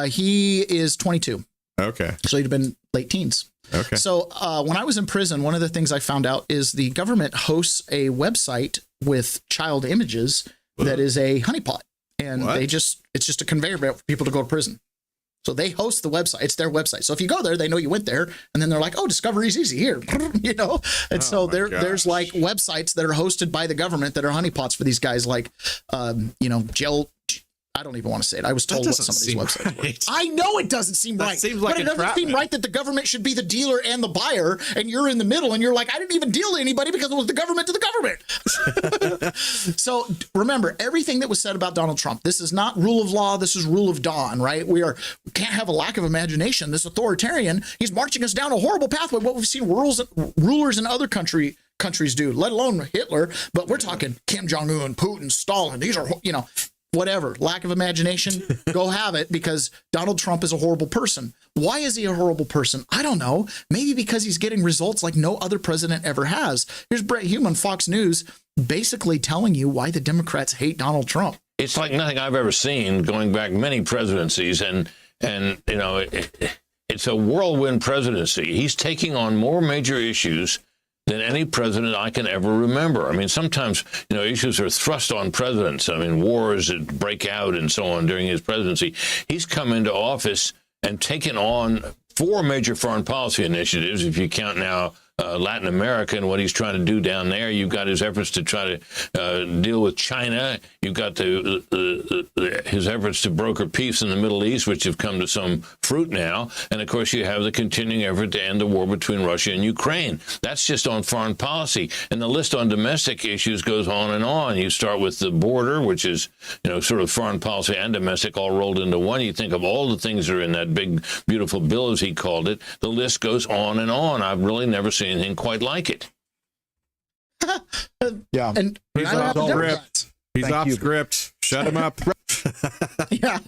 He is 22. Okay. So he'd have been late teens. Okay. So when I was in prison, one of the things I found out is the government hosts a website with child images that is a honeypot. And it's just a conveyor belt for people to go to prison. So they host the website. It's their website. So if you go there, they know you went there, and then they're like, "Oh, discovery's easy here," you know. And so there's like websites that are hosted by the government that are honeypots for these guys, like, you know, I don't even want to say it. I was told what some of these websites were. I know it doesn't seem right. Seems like but it doesn't seem right that the government should be the dealer and the buyer, and you're in the middle, and you're like, I didn't even deal to anybody because it was the government to the government. So remember, everything that was said about Donald Trump, this is not rule of law, this is rule of dawn, right? We can't have a lack of imagination. This authoritarian, he's marching us down a horrible pathway, what we've seen rulers in other countries do, let alone Hitler. But we're talking Kim Jong-un, Putin, Stalin. These are, you know, whatever, lack of imagination, go have it, because Donald Trump is a horrible person. Why is he a horrible person? I don't know. Maybe because he's getting results like no other president ever has. Here's Brett Hume on Fox News basically telling you why the Democrats hate Donald Trump. It's like nothing I've ever seen going back many presidencies. And you know, it's a whirlwind presidency. He's taking on more major issues than any president I can ever remember. I mean, sometimes, you know, issues are thrust on presidents. I mean, wars that break out and so on during his presidency. He's come into office and taken on 4 major foreign policy initiatives, if you count now Latin America and what he's trying to do down there. You've got his efforts to try to deal with China. You've got his efforts to broker peace in the Middle East, which have come to some fruit now. And, of course, you have the continuing effort to end the war between Russia and Ukraine. That's just on foreign policy. And the list on domestic issues goes on and on. You start with the border, which is, you know, sort of foreign policy and domestic all rolled into one. You think of all the things that are in that big, beautiful bill, as he called it. The list goes on and on. I've really never seen anything quite like it. Yeah. And he's off script. He's off script. Shut him up. Yeah.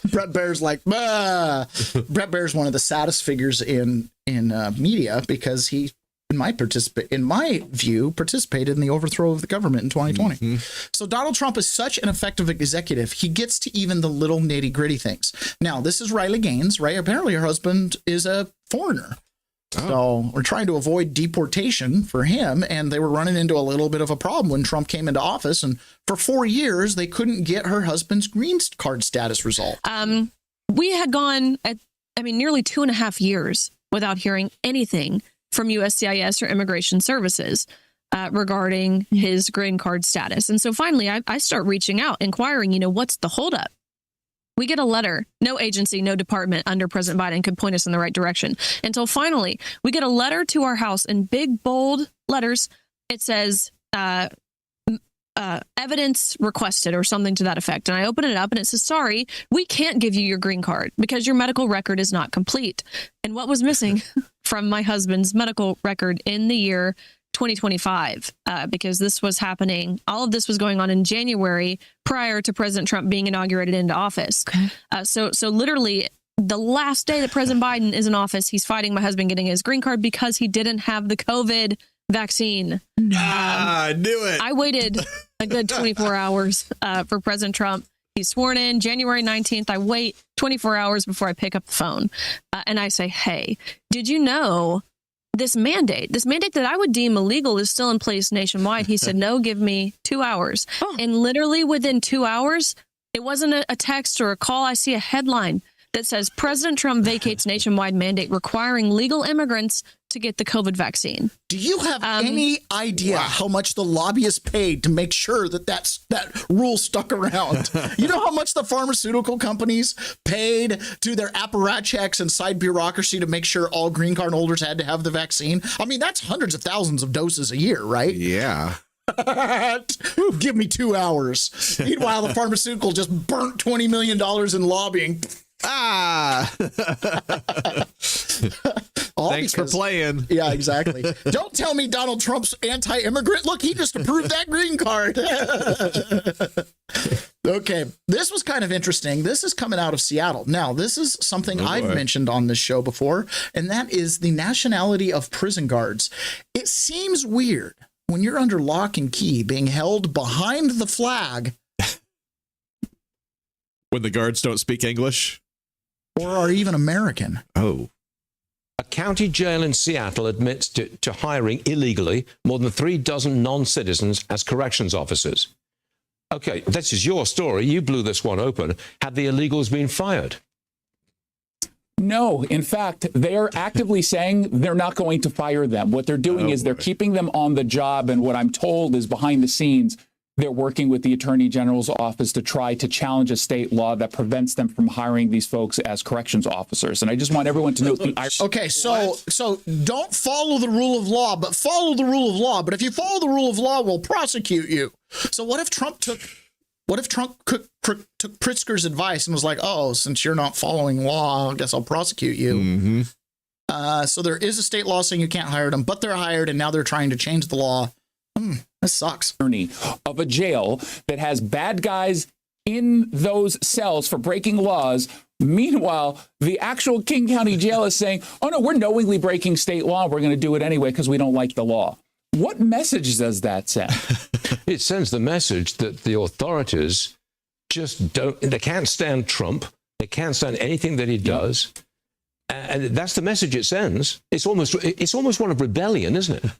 Brett Baer's like, bah. Brett Baer's one of the saddest figures in media, because he, in my view, participated in the overthrow of the government in 2020. Mm-hmm. So Donald Trump is such an effective executive. He gets to even the little nitty gritty things. Now, this is Riley Gaines, right? Apparently her husband is a foreigner. So we're trying to avoid deportation for him, and they were running into a little bit of a problem when Trump came into office, and for 4 years they couldn't get her husband's green card status resolved. We had gone nearly 2.5 years without hearing anything from USCIS or Immigration Services regarding his green card status. And so finally I start reaching out, inquiring, what's the holdup? We get a letter. No agency, no department under President Biden could point us in the right direction until finally we get a letter to our house in big, bold letters. It says evidence requested or something to that effect. And I open it up and it says, sorry, we can't give you your green card because your medical record is not complete. And what was missing from my husband's medical record in the year 2025, because this was happening. All of this was going on in January prior to President Trump being inaugurated into office. Okay. So literally the last day that President Biden is in office, he's fighting my husband getting his green card because he didn't have the COVID vaccine. I knew it. I waited a good 24 hours for President Trump. He's sworn in January 19th. I wait 24 hours before I pick up the phone and I say, hey, did you know this mandate that I would deem illegal is still in place nationwide? He said, no, give me 2 hours. And literally within 2 hours, it wasn't a text or a call. I see a headline that says President Trump vacates nationwide mandate requiring legal immigrants to get the COVID vaccine. Do you have any idea how much the lobbyists paid to make sure that rule stuck around? You know how much the pharmaceutical companies paid to their apparatchiks and side bureaucracy to make sure all green card holders had to have the vaccine? I mean, that's hundreds of thousands of doses a year, right? Yeah. Give me 2 hours. Meanwhile, the pharmaceutical just burnt $20 million in lobbying. Thanks for playing. Yeah, exactly. Don't tell me Donald Trump's anti-immigrant. Look, he just approved that green card. Okay, this was kind of interesting. This is coming out of Seattle. Now, this is something I've mentioned on this show before, and that is the nationality of prison guards. It seems weird when you're under lock and key being held behind the flag. When the guards don't speak English? Or are even American. Oh. A county jail in Seattle admits to hiring illegally more than 36 non-citizens as corrections officers. Okay, this is your story. You blew this one open. Had the illegals been fired? No, in fact, they are actively saying they're not going to fire them. What they're doing is they're keeping them on the job. And what I'm told is behind the scenes, they're working with the Attorney General's office to try to challenge a state law that prevents them from hiring these folks as corrections officers. And I just want everyone to know. Okay, so don't follow the rule of law, but follow the rule of law. But if you follow the rule of law, we'll prosecute you. So what if Trump took Pritzker's advice and was like, oh, since you're not following law, I guess I'll prosecute you. So there is a state law saying you can't hire them, but they're hired, and now they're trying to change the law. That sucks. Of a jail that has bad guys in those cells for breaking laws. Meanwhile, the actual King County Jail is saying, oh, no, we're knowingly breaking state law. We're going to do it anyway because we don't like the law. What message does that send? It sends the message that the authorities just they can't stand Trump. They can't stand anything that he does. And that's the message it sends. It's almost one of rebellion, isn't it?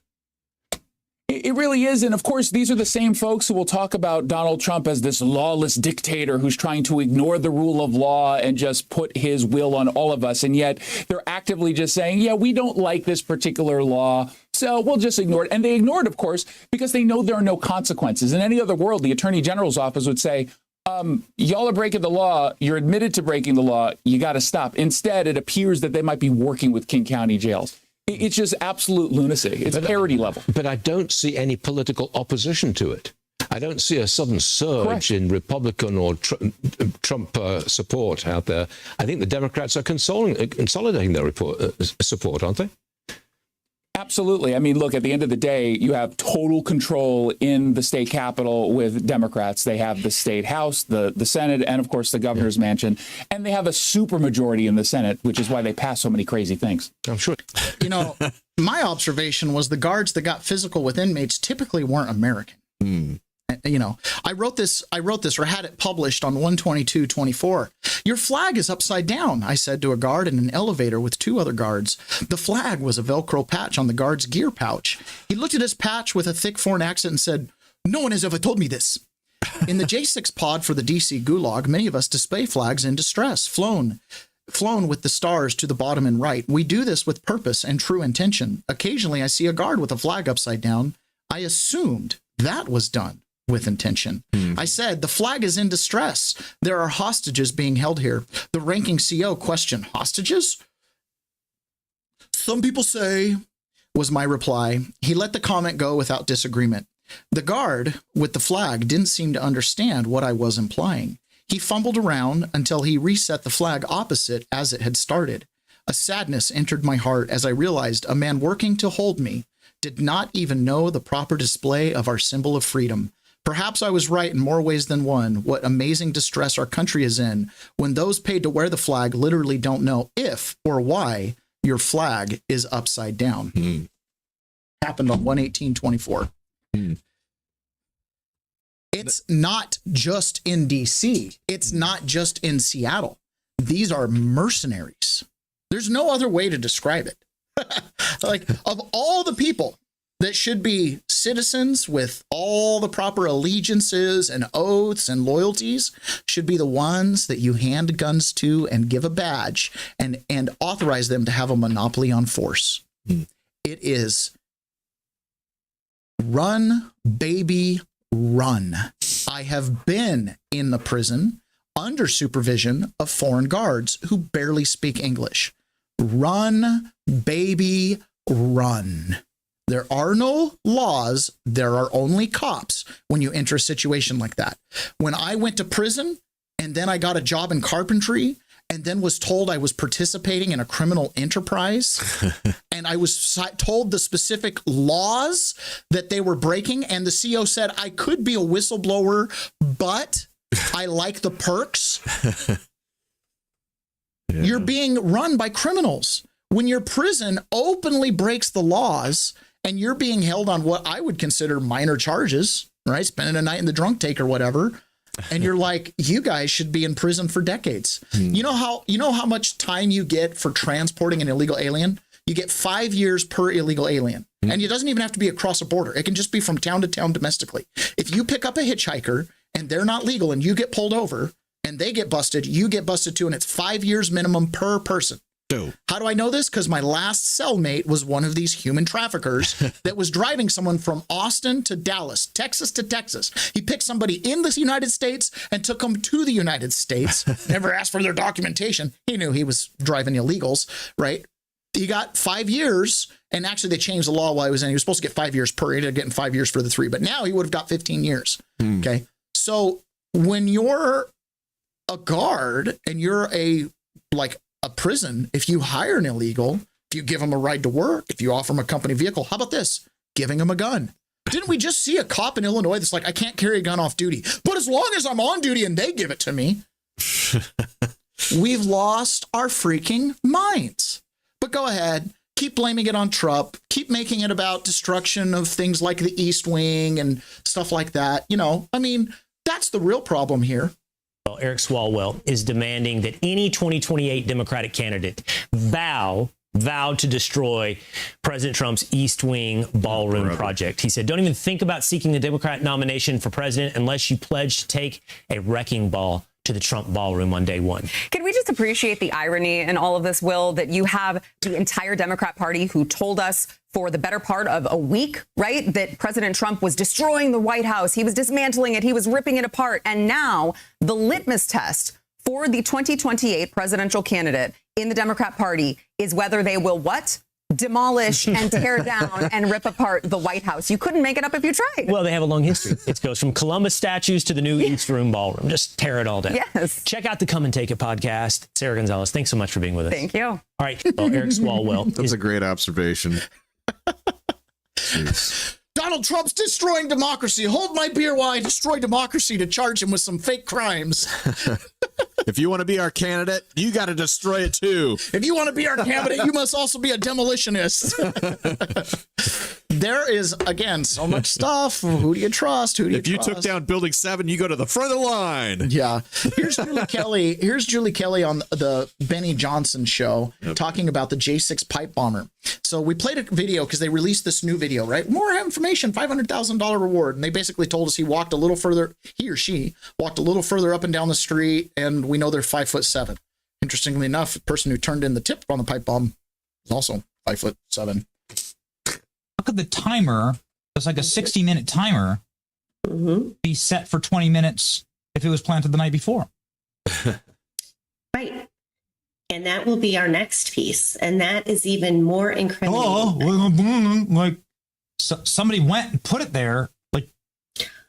It really is. And of course, these are the same folks who will talk about Donald Trump as this lawless dictator who's trying to ignore the rule of law and just put his will on all of us. And yet they're actively just saying, yeah, we don't like this particular law, so we'll just ignore it. And they ignore it, of course, because they know there are no consequences. In any other world, the Attorney General's office would say, y'all are breaking the law. You're admitted to breaking the law. You got to stop. Instead, it appears that they might be working with King County jails. It's just absolute lunacy. It's parody level. But I don't see any political opposition to it. I don't see a sudden surge in Republican or Trump support out there. I think the Democrats are consolidating their support, aren't they? Absolutely. I mean, look, at the end of the day, you have total control in the state capitol with Democrats. They have the state house, the Senate, and of course the governor's mansion. And they have a supermajority in the Senate, which is why they pass so many crazy things. I'm sure. You know, my observation was the guards that got physical with inmates typically weren't American. You know, I wrote this or had it published on 1/22/24. Your flag is upside down, I said to a guard in an elevator with two other guards. The flag was a Velcro patch on the guard's gear pouch. He looked at his patch with a thick foreign accent and said, "No one has ever told me this." In the J6 pod for the DC Gulag, many of us display flags in distress, flown with the stars to the bottom and right. We do this with purpose and true intention. Occasionally, I see a guard with a flag upside down. I assumed that was done with intention. I said, the flag is in distress. There are hostages being held here. The ranking CO questioned, hostages? Some people say, was my reply. He let the comment go without disagreement. The guard with the flag didn't seem to understand what I was implying. He fumbled around until he reset the flag opposite as it had started. A sadness entered my heart as I realized a man working to hold me did not even know the proper display of our symbol of freedom. Perhaps I was right in more ways than one. What amazing distress our country is in when those paid to wear the flag literally don't know if or why your flag is upside down. Happened on 1/18/24. It's not just in DC. It's not just in Seattle. These are mercenaries. There's no other way to describe it. Like, of all the people that should be citizens with all the proper allegiances and oaths and loyalties, should be the ones that you hand guns to and give a badge and authorize them to have a monopoly on force. It is run, baby, run. I have been in the prison under supervision of foreign guards who barely speak English. Run, baby, run. There are no laws. There are only cops when you enter a situation like that. When I went to prison and then I got a job in carpentry and then was told I was participating in a criminal enterprise and I was told the specific laws that they were breaking, and the CO said I could be a whistleblower, but I like the perks. You're being run by criminals. When your prison openly breaks the laws and you're being held on what I would consider minor charges, right? Spending a night in the drunk tank or whatever. And you're like, you guys should be in prison for decades. You know how much time you get for transporting an illegal alien? You get 5 years per illegal alien. And it doesn't even have to be across a border. It can just be from town to town domestically. If you pick up a hitchhiker and they're not legal and you get pulled over and they get busted, you get busted too. And it's 5 years minimum per person. How do I know this? Because my last cellmate was one of these human traffickers that was driving someone from Austin to Dallas, Texas to Texas. He picked somebody in the United States and took them to the United States. Never asked for their documentation. He knew he was driving illegals, right? He got 5 years, and actually they changed the law while he was in. He was supposed to get 5 years per. He ended up getting 5 years for the 3, but now he would have got 15 years. Okay. So when you're a guard and you're a prison, if you hire an illegal, if you give them a ride to work, if you offer them a company vehicle, how about this? Giving them a gun. Didn't we just see a cop in Illinois that's like, I can't carry a gun off duty, but as long as I'm on duty and they give it to me. We've lost our freaking minds. But go ahead, keep blaming it on Trump, keep making it about destruction of things like the East Wing and stuff like that. You know, I mean, that's the real problem here. Well, Eric Swalwell is demanding that any 2028 Democratic candidate vow to destroy President Trump's East Wing ballroom project. He said, don't even think about seeking the Democrat nomination for president unless you pledge to take a wrecking ball to the Trump ballroom on day one. Can we just appreciate the irony in all of this, Will, that you have the entire Democrat Party who told us for the better part of a week, right, that President Trump was destroying the White House. He was dismantling it. He was ripping it apart. And now the litmus test for the 2028 presidential candidate in the Democrat Party is whether they will what? Demolish and tear down and rip apart the White House. You couldn't make it up if you tried. Well, they have a long history. It goes from Columbus statues to the new East Room ballroom. Just tear it all down. Yes. Check out the Come and Take It podcast. Sarah Gonzalez, thanks so much for being with us. Thank you. All right. Well, Eric Swalwell. That's a great observation. Donald Trump's destroying democracy. Hold my beer while I destroy democracy to charge him with some fake crimes. If you want to be our candidate, you got to destroy it too. If you want to be our candidate, you must also be a demolitionist. There is, again, so much stuff. Who do you trust? Who do you If you trust? took down Building 7, you go to the front of the line. Yeah. Here's Julie Kelly. Here's Julie Kelly on the Benny Johnson show talking about the J6 pipe bomber. So we played a video because they released this new video, right? More information, $500,000 reward. And they basically told us he or she walked a little further up and down the street, and we know they're 5'7". Interestingly enough, the person who turned in the tip on the pipe bomb is also 5'7". How could the timer, it's like a 60-minute timer, be set for 20 minutes if it was planted the night before? Right. And that will be our next piece. And that is even more incriminating. Oh, like somebody went and put it there like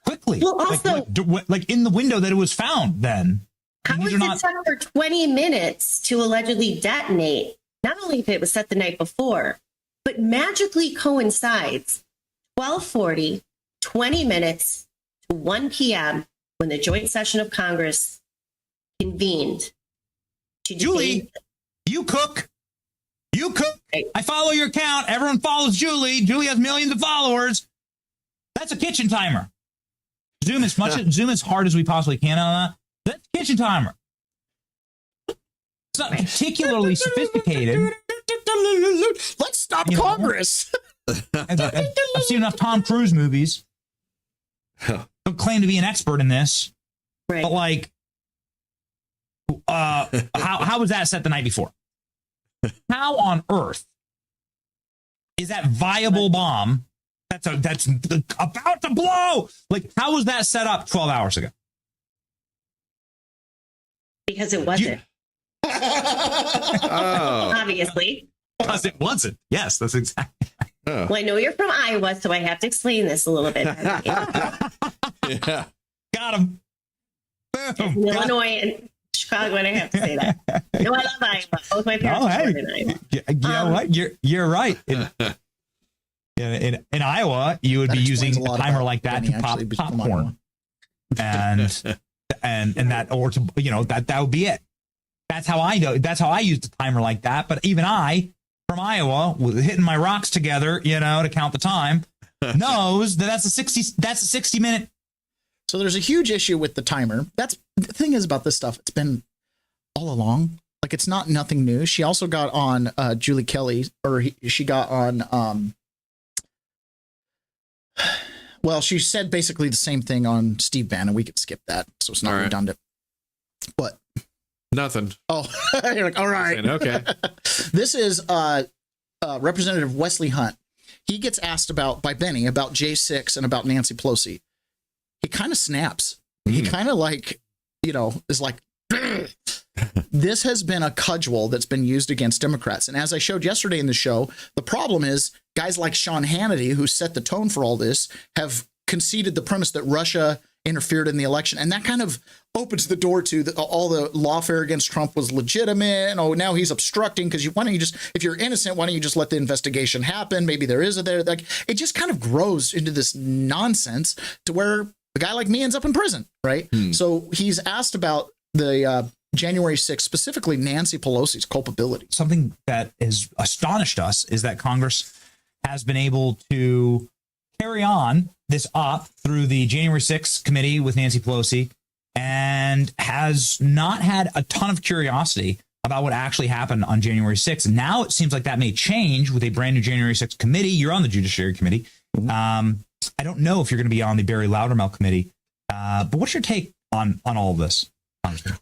quickly. Well, also, like in the window that it was found then. How was it set for 20 minutes to allegedly detonate? Not only if it was set the night before, but magically coincides 12:40, 20 minutes to 1 p.m. when the joint session of Congress convened. Julie, you cook. You cook. I follow your account. Everyone follows Julie. Julie has millions of followers. That's a kitchen timer. Zoom as hard as we possibly can on that. That's a kitchen timer. It's not particularly sophisticated. Let's stop Congress. I've seen enough Tom Cruise movies. Don't claim to be an expert in this. Right. But like, how was that set the night before? How on earth is that viable bomb that's about to blow? Like, how was that set up 12 hours ago? Because it wasn't. Obviously. Because it wasn't. Yes, that's exactly. Well, I know you're from Iowa, so I have to explain this a little bit. Yeah. Got him. Illinois and Chicago, and I have to say that. No, I love Iowa. Both my parents were born in Iowa. You know what? You're right. In Iowa, you would be using a timer like that to pop popcorn, and that, or to, you know, that would be it. That's how I know. That's how I used a timer like that. But even I, from Iowa, with hitting my rocks together, you know, to count the time, knows that that's a 60 minute. So there's a huge issue with the timer. That's the thing is about this stuff. It's been all along. Like, it's not nothing new. She also got on Julie Kelly, or she got on. Well, she said basically the same thing on Steve Bannon. We could skip that, so it's not redundant. But Nothing. Oh, you're like, all right. Saying, okay. This is Representative Wesley Hunt. He gets asked by Benny about J6 and about Nancy Pelosi. He kind of snaps. He kind of is like, this has been a cudgel that's been used against Democrats. And as I showed yesterday in the show, the problem is guys like Sean Hannity, who set the tone for all this, have conceded the premise that Russia interfered in the election. And that kind of opens the door to all the lawfare against Trump was legitimate. And, oh, now he's obstructing because why don't you just, if you're innocent, why don't you just let the investigation happen? Maybe there is like, it just kind of grows into this nonsense to where a guy like me ends up in prison, right? So he's asked about the January 6th, specifically Nancy Pelosi's culpability. Something that has astonished us is that Congress has been able to carry on this op through the January 6th committee with Nancy Pelosi and has not had a ton of curiosity about what actually happened on January 6th. Now it seems like that may change with a brand new January 6th committee. You're on the Judiciary Committee. I don't know if you're going to be on the Barry Loudermilk Committee, but what's your take on all of this?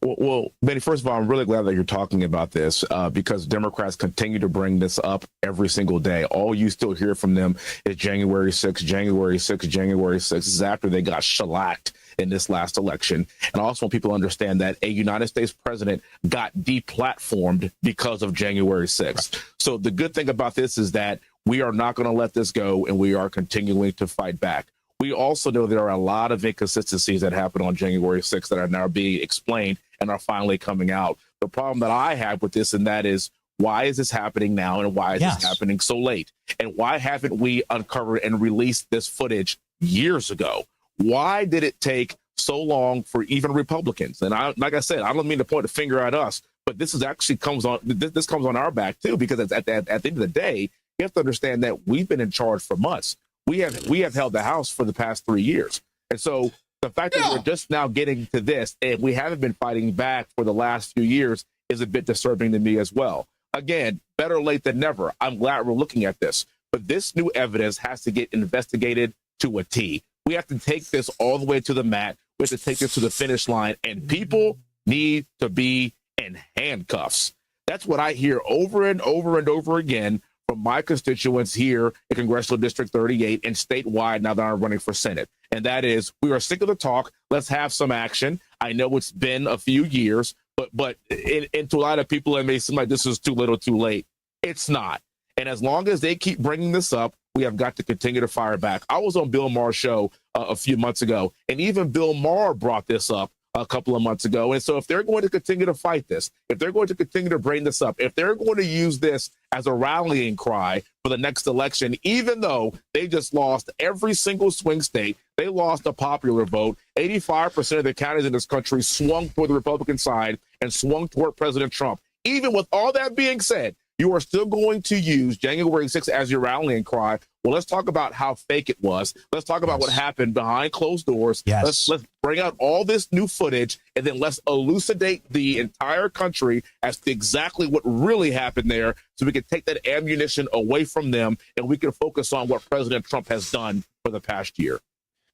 Well, Benny, first of all, I'm really glad that you're talking about this because Democrats continue to bring this up every single day. All you still hear from them is January 6th, January 6th, January 6th. This is after they got shellacked in this last election. And I also want people to understand that a United States president got deplatformed because of January 6th. Right. So the good thing about this is that we are not going to let this go, and we are continuing to fight back. We also know there are a lot of inconsistencies that happened on January 6th that are now being explained and are finally coming out. The problem that I have with this, and that is, why is this happening now, and why is this happening so late? And why haven't we uncovered and released this footage years ago? Why did it take so long for even Republicans? And like I said, I don't mean to point a finger at us, but this is actually comes on our back too, because at the end of the day, you have to understand that we've been in charge for months. We have held the House for the past 3 years. And so the fact that we're just now getting to this and we haven't been fighting back for the last few years is a bit disturbing to me as well. Again, better late than never. I'm glad we're looking at this. But this new evidence has to get investigated to a T. We have to take this all the way to the mat. We have to take this to the finish line. And people need to be in handcuffs. That's what I hear over and over and over again from my constituents here in Congressional District 38 and statewide now that I'm running for Senate. And that is, we are sick of the talk. Let's have some action. I know it's been a few years, but to a lot of people, it may seem like this is too little too late. It's not. And as long as they keep bringing this up, we have got to continue to fire back. I was on Bill Maher's show a few months ago, and even Bill Maher brought this up a couple of months ago. And so if they're going to continue to fight this, if they're going to continue to bring this up, if they're going to use this as a rallying cry for the next election, even though they just lost every single swing state, they lost a popular vote, 85% of the counties in this country swung toward the Republican side and swung toward President Trump. Even with all that being said, you are still going to use January 6th as your rallying cry. Well, let's talk about how fake it was. Let's talk about what happened behind closed doors. Let's bring out all this new footage, and then let's elucidate the entire country as to exactly what really happened there, so we can take that ammunition away from them and we can focus on what President Trump has done for the past year.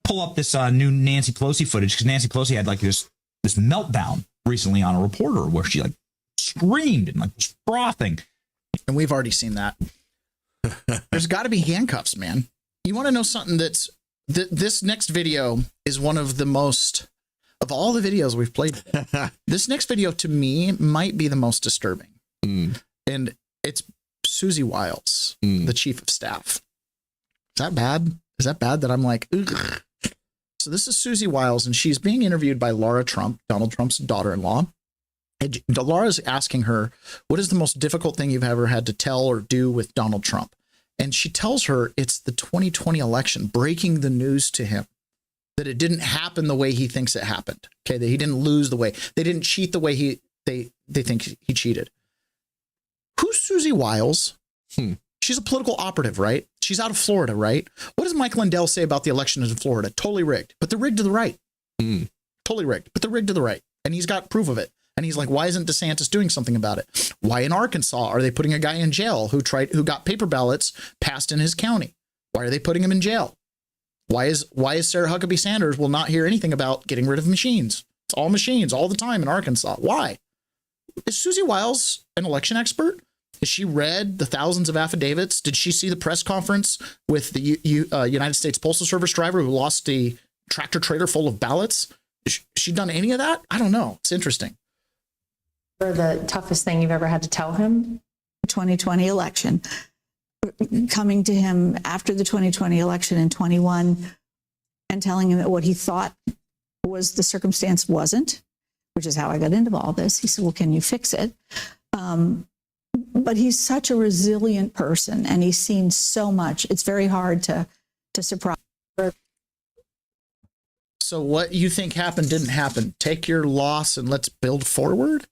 Pull up this new Nancy Pelosi footage, because Nancy Pelosi had like this meltdown recently on a reporter where she like screamed and like was frothing. And we've already seen that. There's got to be handcuffs, man. You want to know something that's this next video is one of the most of all the videos we've played. This next video to me might be the most disturbing. And it's Susie Wiles, the chief of staff. Is that bad? Is that bad that I'm like, ugh? So this is Susie Wiles, and she's being interviewed by Laura Trump, Donald Trump's daughter-in-law. And Laura's asking her, what is the most difficult thing you've ever had to tell or do with Donald Trump? And she tells her it's the 2020 election, breaking the news to him that it didn't happen the way he thinks it happened. Okay, that he didn't lose the way, they didn't cheat the way they think he cheated. Who's Susie Wiles? She's a political operative, right? She's out of Florida, right? What does Mike Lindell say about the election in Florida? Totally rigged, but they're rigged to the right. Totally rigged, but they're rigged to the right. And he's got proof of it. And he's like, why isn't DeSantis doing something about it? Why in Arkansas are they putting a guy in jail who got paper ballots passed in his county? Why are they putting him in jail? Why is Sarah Huckabee Sanders will not hear anything about getting rid of machines? It's all machines all the time in Arkansas. Why? is Susie Wiles an election expert? Has she read the thousands of affidavits? Did she see the press conference with the United States Postal Service driver who lost the tractor trailer full of ballots? Has she done any of that? I don't know. It's interesting. For the toughest thing you've ever had to tell him? 2020 election. Coming to him after the 2020 election in 21 and telling him that what he thought was the circumstance wasn't, which is how I got into all this. He said, well, can you fix it? But he's such a resilient person and he's seen so much. It's very hard to surprise. So what you think happened didn't happen. Take your loss and let's build forward.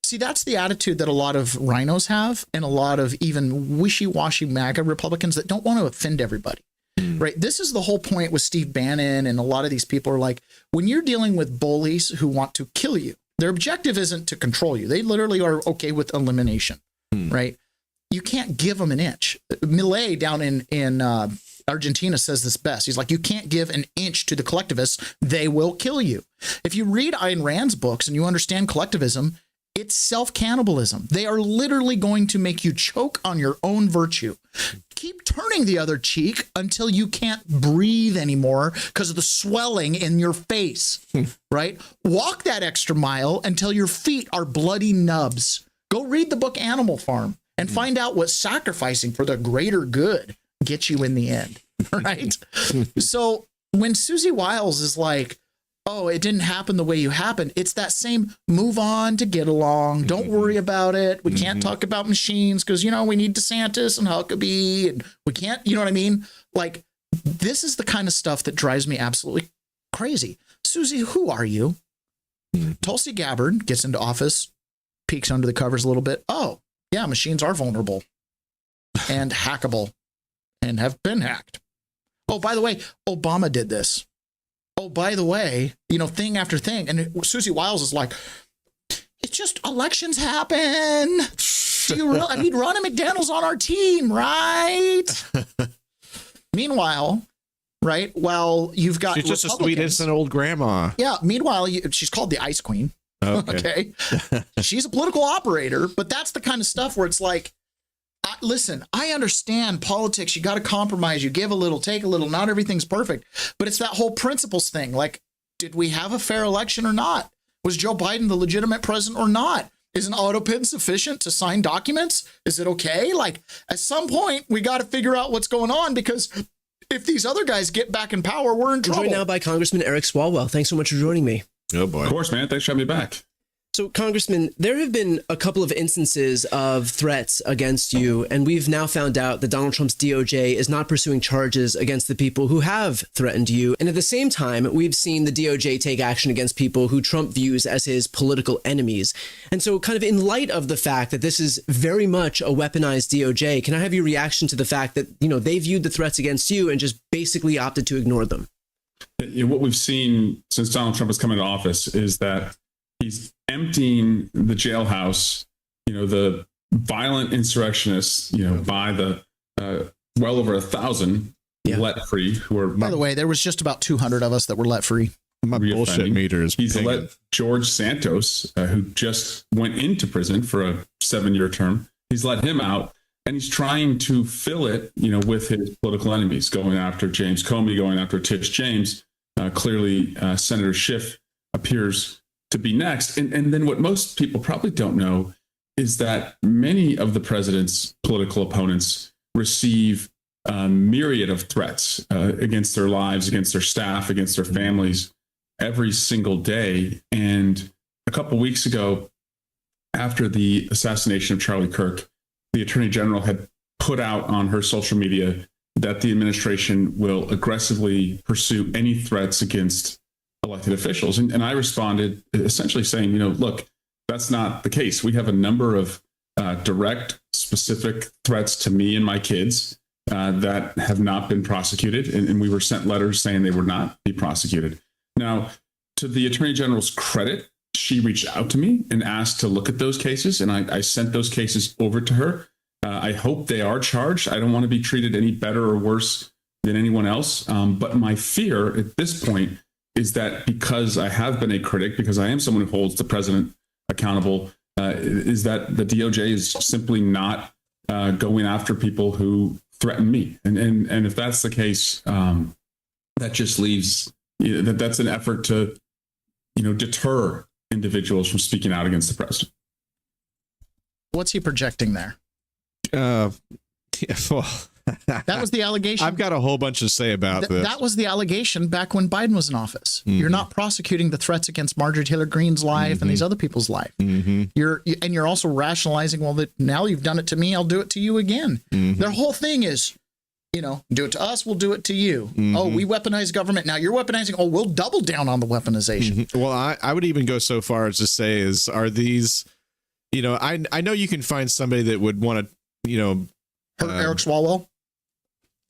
See, that's the attitude that a lot of rhinos have and a lot of even wishy-washy MAGA Republicans that don't want to offend everybody. Right. This is the whole point with Steve Bannon. And a lot of these people are like, when you're dealing with bullies who want to kill you, their objective isn't to control you. They literally are okay with elimination. Right. You can't give them an inch. Millet down in Argentina says this best. He's like, you can't give an inch to the collectivists. They will kill you. If you read Ayn Rand's books and you understand collectivism, it's self-cannibalism. They are literally going to make you choke on your own virtue. Keep turning the other cheek until you can't breathe anymore because of the swelling in your face, right? Walk that extra mile until your feet are bloody nubs. Go read the book Animal Farm and find out what sacrificing for the greater good gets you in the end, right? So when Susie Wiles is like, oh, it didn't happen the way you happened, it's that same move on to get along. Don't worry about it. We can't talk about machines because, you know, we need DeSantis and Huckabee and we can't, you know what I mean? Like, this is the kind of stuff that drives me absolutely crazy. Susie, who are you? Tulsi Gabbard gets into office, peeks under the covers a little bit. Oh, yeah, machines are vulnerable and hackable and have been hacked. Oh, by the way, Obama did this. Oh, by the way, you know, thing after thing. And Susie Wiles is like, it's just elections happen. Do you I mean, Ronna McDaniel's on our team, right? Meanwhile, right, while you've got she's just as sweet as an old grandma. Yeah. Meanwhile, she's called the Ice Queen. Okay. She's a political operator, but that's the kind of stuff where it's like, listen, I understand politics. You got to compromise. You give a little, take a little. Not everything's perfect, but it's that whole principles thing. Like, did we have a fair election or not? Was Joe Biden the legitimate president or not? Is an auto pen sufficient to sign documents? Is it okay? Like, at some point, we got to figure out what's going on, because if these other guys get back in power, we're in trouble. Joined now by Congressman Eric Swalwell. Thanks so much for joining me. Oh, boy. Of course, man. Thanks for having me back. So, Congressman, there have been a couple of instances of threats against you, and we've now found out that Donald Trump's DOJ is not pursuing charges against the people who have threatened you. And at the same time, we've seen the DOJ take action against people who Trump views as his political enemies. And so, kind of in light of the fact that this is very much a weaponized DOJ, can I have your reaction to the fact that, you know, they viewed the threats against you and just basically opted to ignore them? What we've seen since Donald Trump has come into office is that he's emptying the jailhouse, you know, the violent insurrectionists, you know, by the well over 1,000 let free who are. By the way, there was just about 200 of us that were let free. My bullshit meter is He's pinging. let George Santos, who just went into prison for a 7-year term. He's let him out, and he's trying to fill it, you know, with his political enemies, going after James Comey, going after Tish James. Clearly, Senator Schiff appears to be next. And then what most people probably don't know is that many of the president's political opponents receive a myriad of threats against their lives, against their staff, against their families every single day. And a couple of weeks ago, after the assassination of Charlie Kirk, the Attorney General had put out on her social media that the administration will aggressively pursue any threats against elected officials. And I responded essentially saying, you know, look, that's not the case. We have a number of direct, specific threats to me and my kids that have not been prosecuted. And we were sent letters saying they would not be prosecuted. Now, to the Attorney General's credit, she reached out to me and asked to look at those cases. And I sent those cases over to her. I hope they are charged. I don't want to be treated any better or worse than anyone else. But my fear at this point is that because I have been a critic, because I am someone who holds the president accountable, is that the DOJ is simply not going after people who threaten me. And if that's the case, that just leaves that's an effort to, deter individuals from speaking out against the president. What's he projecting there? Well, that was the allegation. I've got a whole bunch to say about this. That was the allegation back when Biden was in office. Mm-hmm. You're not prosecuting the threats against Marjorie Taylor Greene's life and these other people's life. Mm-hmm. You're also rationalizing, well, that now you've done it to me, I'll do it to you again. Mm-hmm. Their whole thing is, do it to us, we'll do it to you. Mm-hmm. Oh, we weaponize government. Now you're weaponizing. Oh, we'll double down on the weaponization. Mm-hmm. Well, I would even go so far as to say are these, I know you can find somebody that would want to, hurt Eric Swalwell.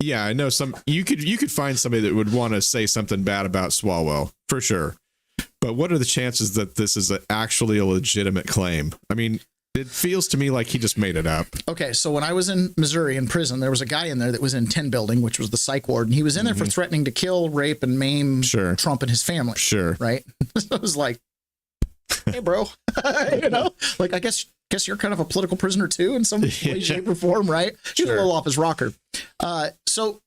Yeah, I know you could find somebody that would want to say something bad about Swalwell for sure. But what are the chances that this is actually a legitimate claim? I mean, it feels to me like he just made it up. Okay, so when I was in Missouri in prison, there was a guy in there that was in 10 building, which was the psych ward, and he was in there for threatening to kill, rape, and maim Trump and his family. Sure. Right? So it was like, hey, bro, I guess you're kind of a political prisoner too in some way, shape, or form, right? He's a little off his rocker. So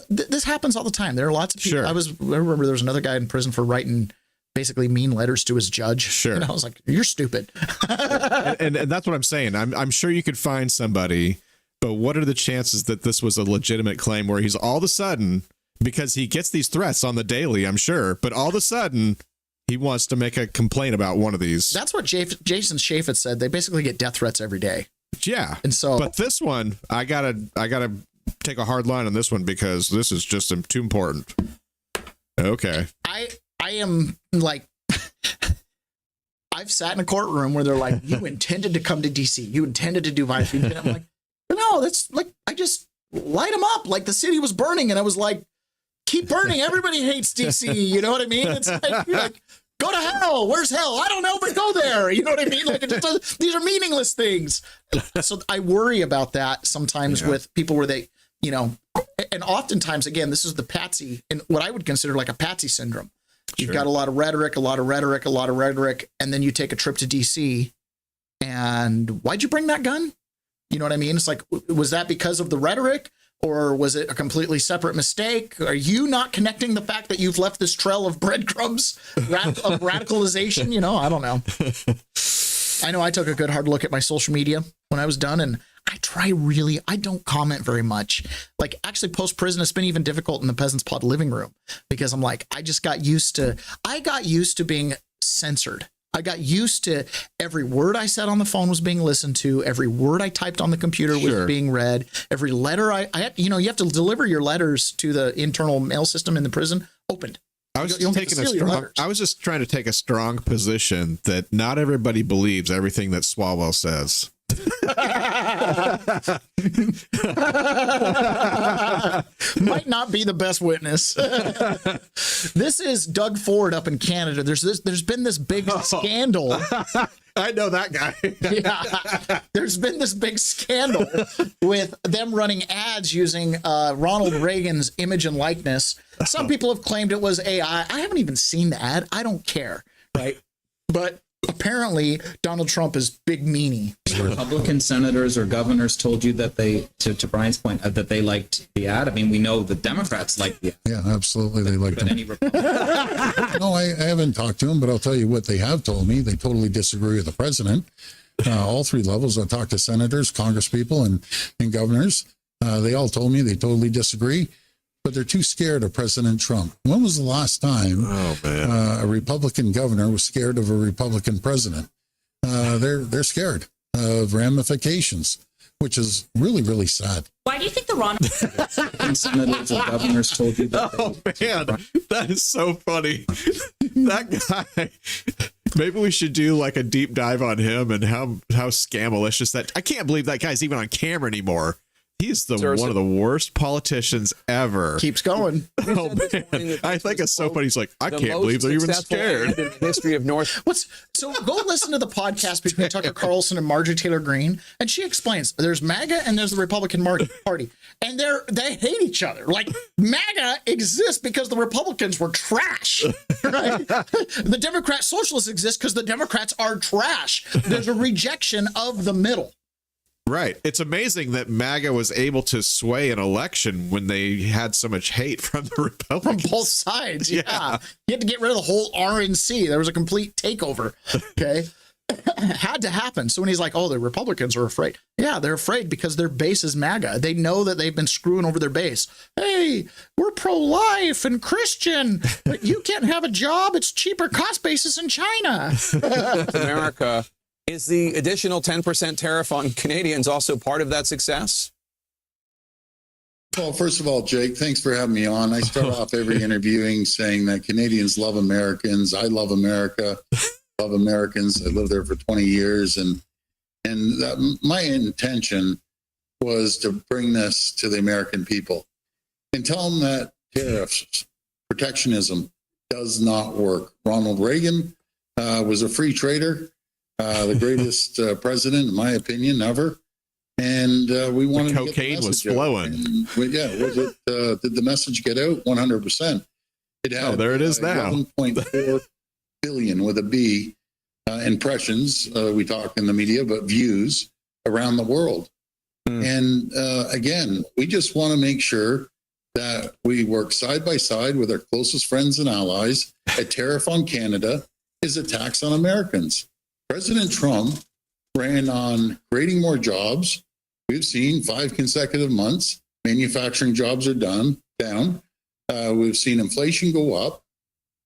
this happens all the time. There are lots of people. Sure. I remember there was another guy in prison for writing basically mean letters to his judge. Sure. And I was like, you're stupid. and that's what I'm saying. I'm sure you could find somebody, but what are the chances that this was a legitimate claim where he's all of a sudden, because he gets these threats on the daily, I'm sure, but all of a sudden he wants to make a complaint about one of these. That's what Jason Chaffetz said. They basically get death threats every day. Yeah. And so, but this one, I gotta take a hard line on this one because this is just too important. Okay. I am like, I've sat in a courtroom where they're like, you intended to come to DC. You intended to do violence. And I'm like, no, that's like, I just light them up. Like the city was burning. And I was like, keep burning. Everybody hates DC. You know what I mean? It's like, you're like, go to hell. Where's hell? I don't know, but go there. You know what I mean? Like these are meaningless things. So I worry about that sometimes with people where they, and oftentimes, again, this is the Patsy and what I would consider like a Patsy syndrome. You've got a lot of rhetoric, and then you take a trip to DC and why'd you bring that gun? You know what I mean? It's like, was that because of the rhetoric? Or was it a completely separate mistake? Are you not connecting the fact that you've left this trail of breadcrumbs of radicalization? I don't know. I know I took a good hard look at my social media when I was done, and I don't comment very much. Like actually post prison, it's been even difficult in the Peasants Pod living room because I'm like, I got used to being censored. I got used to every word I said on the phone was being listened to. Every word I typed on the computer was being read. Every letter I had, you have to deliver your letters to the internal mail system in the prison opened. I was just trying to take a strong position that not everybody believes everything that Swalwell says. Might not be the best witness. This is Doug Ford up in Canada. There's been this big scandal. I know that guy. Yeah. There's been this big scandal with them running ads using Ronald Reagan's image and likeness. Some people have claimed it was AI. I haven't even seen the ad. I don't care. Right. But apparently Donald Trump is big meanie. Republican senators or governors told you that they, to Brian's point, that they liked the ad. I mean, we know the Democrats like the ad. Yeah, absolutely. They liked it. No, I haven't talked to them, but I'll tell you what they have told me. They totally disagree with the president. All three levels. I talked to senators, congresspeople, and governors. They all told me they totally disagree. But they're too scared of President Trump. When was the last time a Republican governor was scared of a Republican president? They're scared of ramifications, which is really, really sad. Why do you think the senators or governors told you that? Oh man, that is so funny. That guy. Maybe we should do like a deep dive on him and how scamalicious that. I can't believe that guy's even on camera anymore. He's one of the worst politicians ever. Keeps going. Oh man, I think it's so funny. He's like, I can't believe they're even scared. In the history of North. So go listen to the podcast between Tucker Carlson and Marjorie Taylor Greene, and she explains there's MAGA and there's the Republican Party, and they hate each other. Like MAGA exists because the Republicans were trash, right? The Democrat Socialists exist because the Democrats are trash. There's a rejection of the middle. Right. It's amazing that MAGA was able to sway an election when they had so much hate from the Republicans. From both sides, yeah. You had to get rid of the whole RNC. There was a complete takeover, okay? Had to happen. So when he's like, oh, the Republicans are afraid. Yeah, they're afraid because their base is MAGA. They know that they've been screwing over their base. Hey, we're pro-life and Christian, but you can't have a job. It's cheaper cost basis in China. America. Is the additional 10% tariff on Canadians also part of that success? Well, first of all, Jake, thanks for having me on. I start off every interviewing saying that Canadians love Americans. I love America, love Americans. I lived there for 20 years. And that my intention was to bring this to the American people and tell them that tariffs, protectionism does not work. Ronald Reagan was a free trader. The greatest president, in my opinion, ever. And we wanted the cocaine to get the was flowing. Did the message get out? 100%. It had, there it is now. 11.4 billion with a B impressions. We talk in the media, but views around the world. And again, we just want to make sure that we work side by side with our closest friends and allies. A tariff on Canada is a tax on Americans. President Trump ran on creating more jobs. We've seen 5 consecutive months. Manufacturing jobs are down. We've seen inflation go up.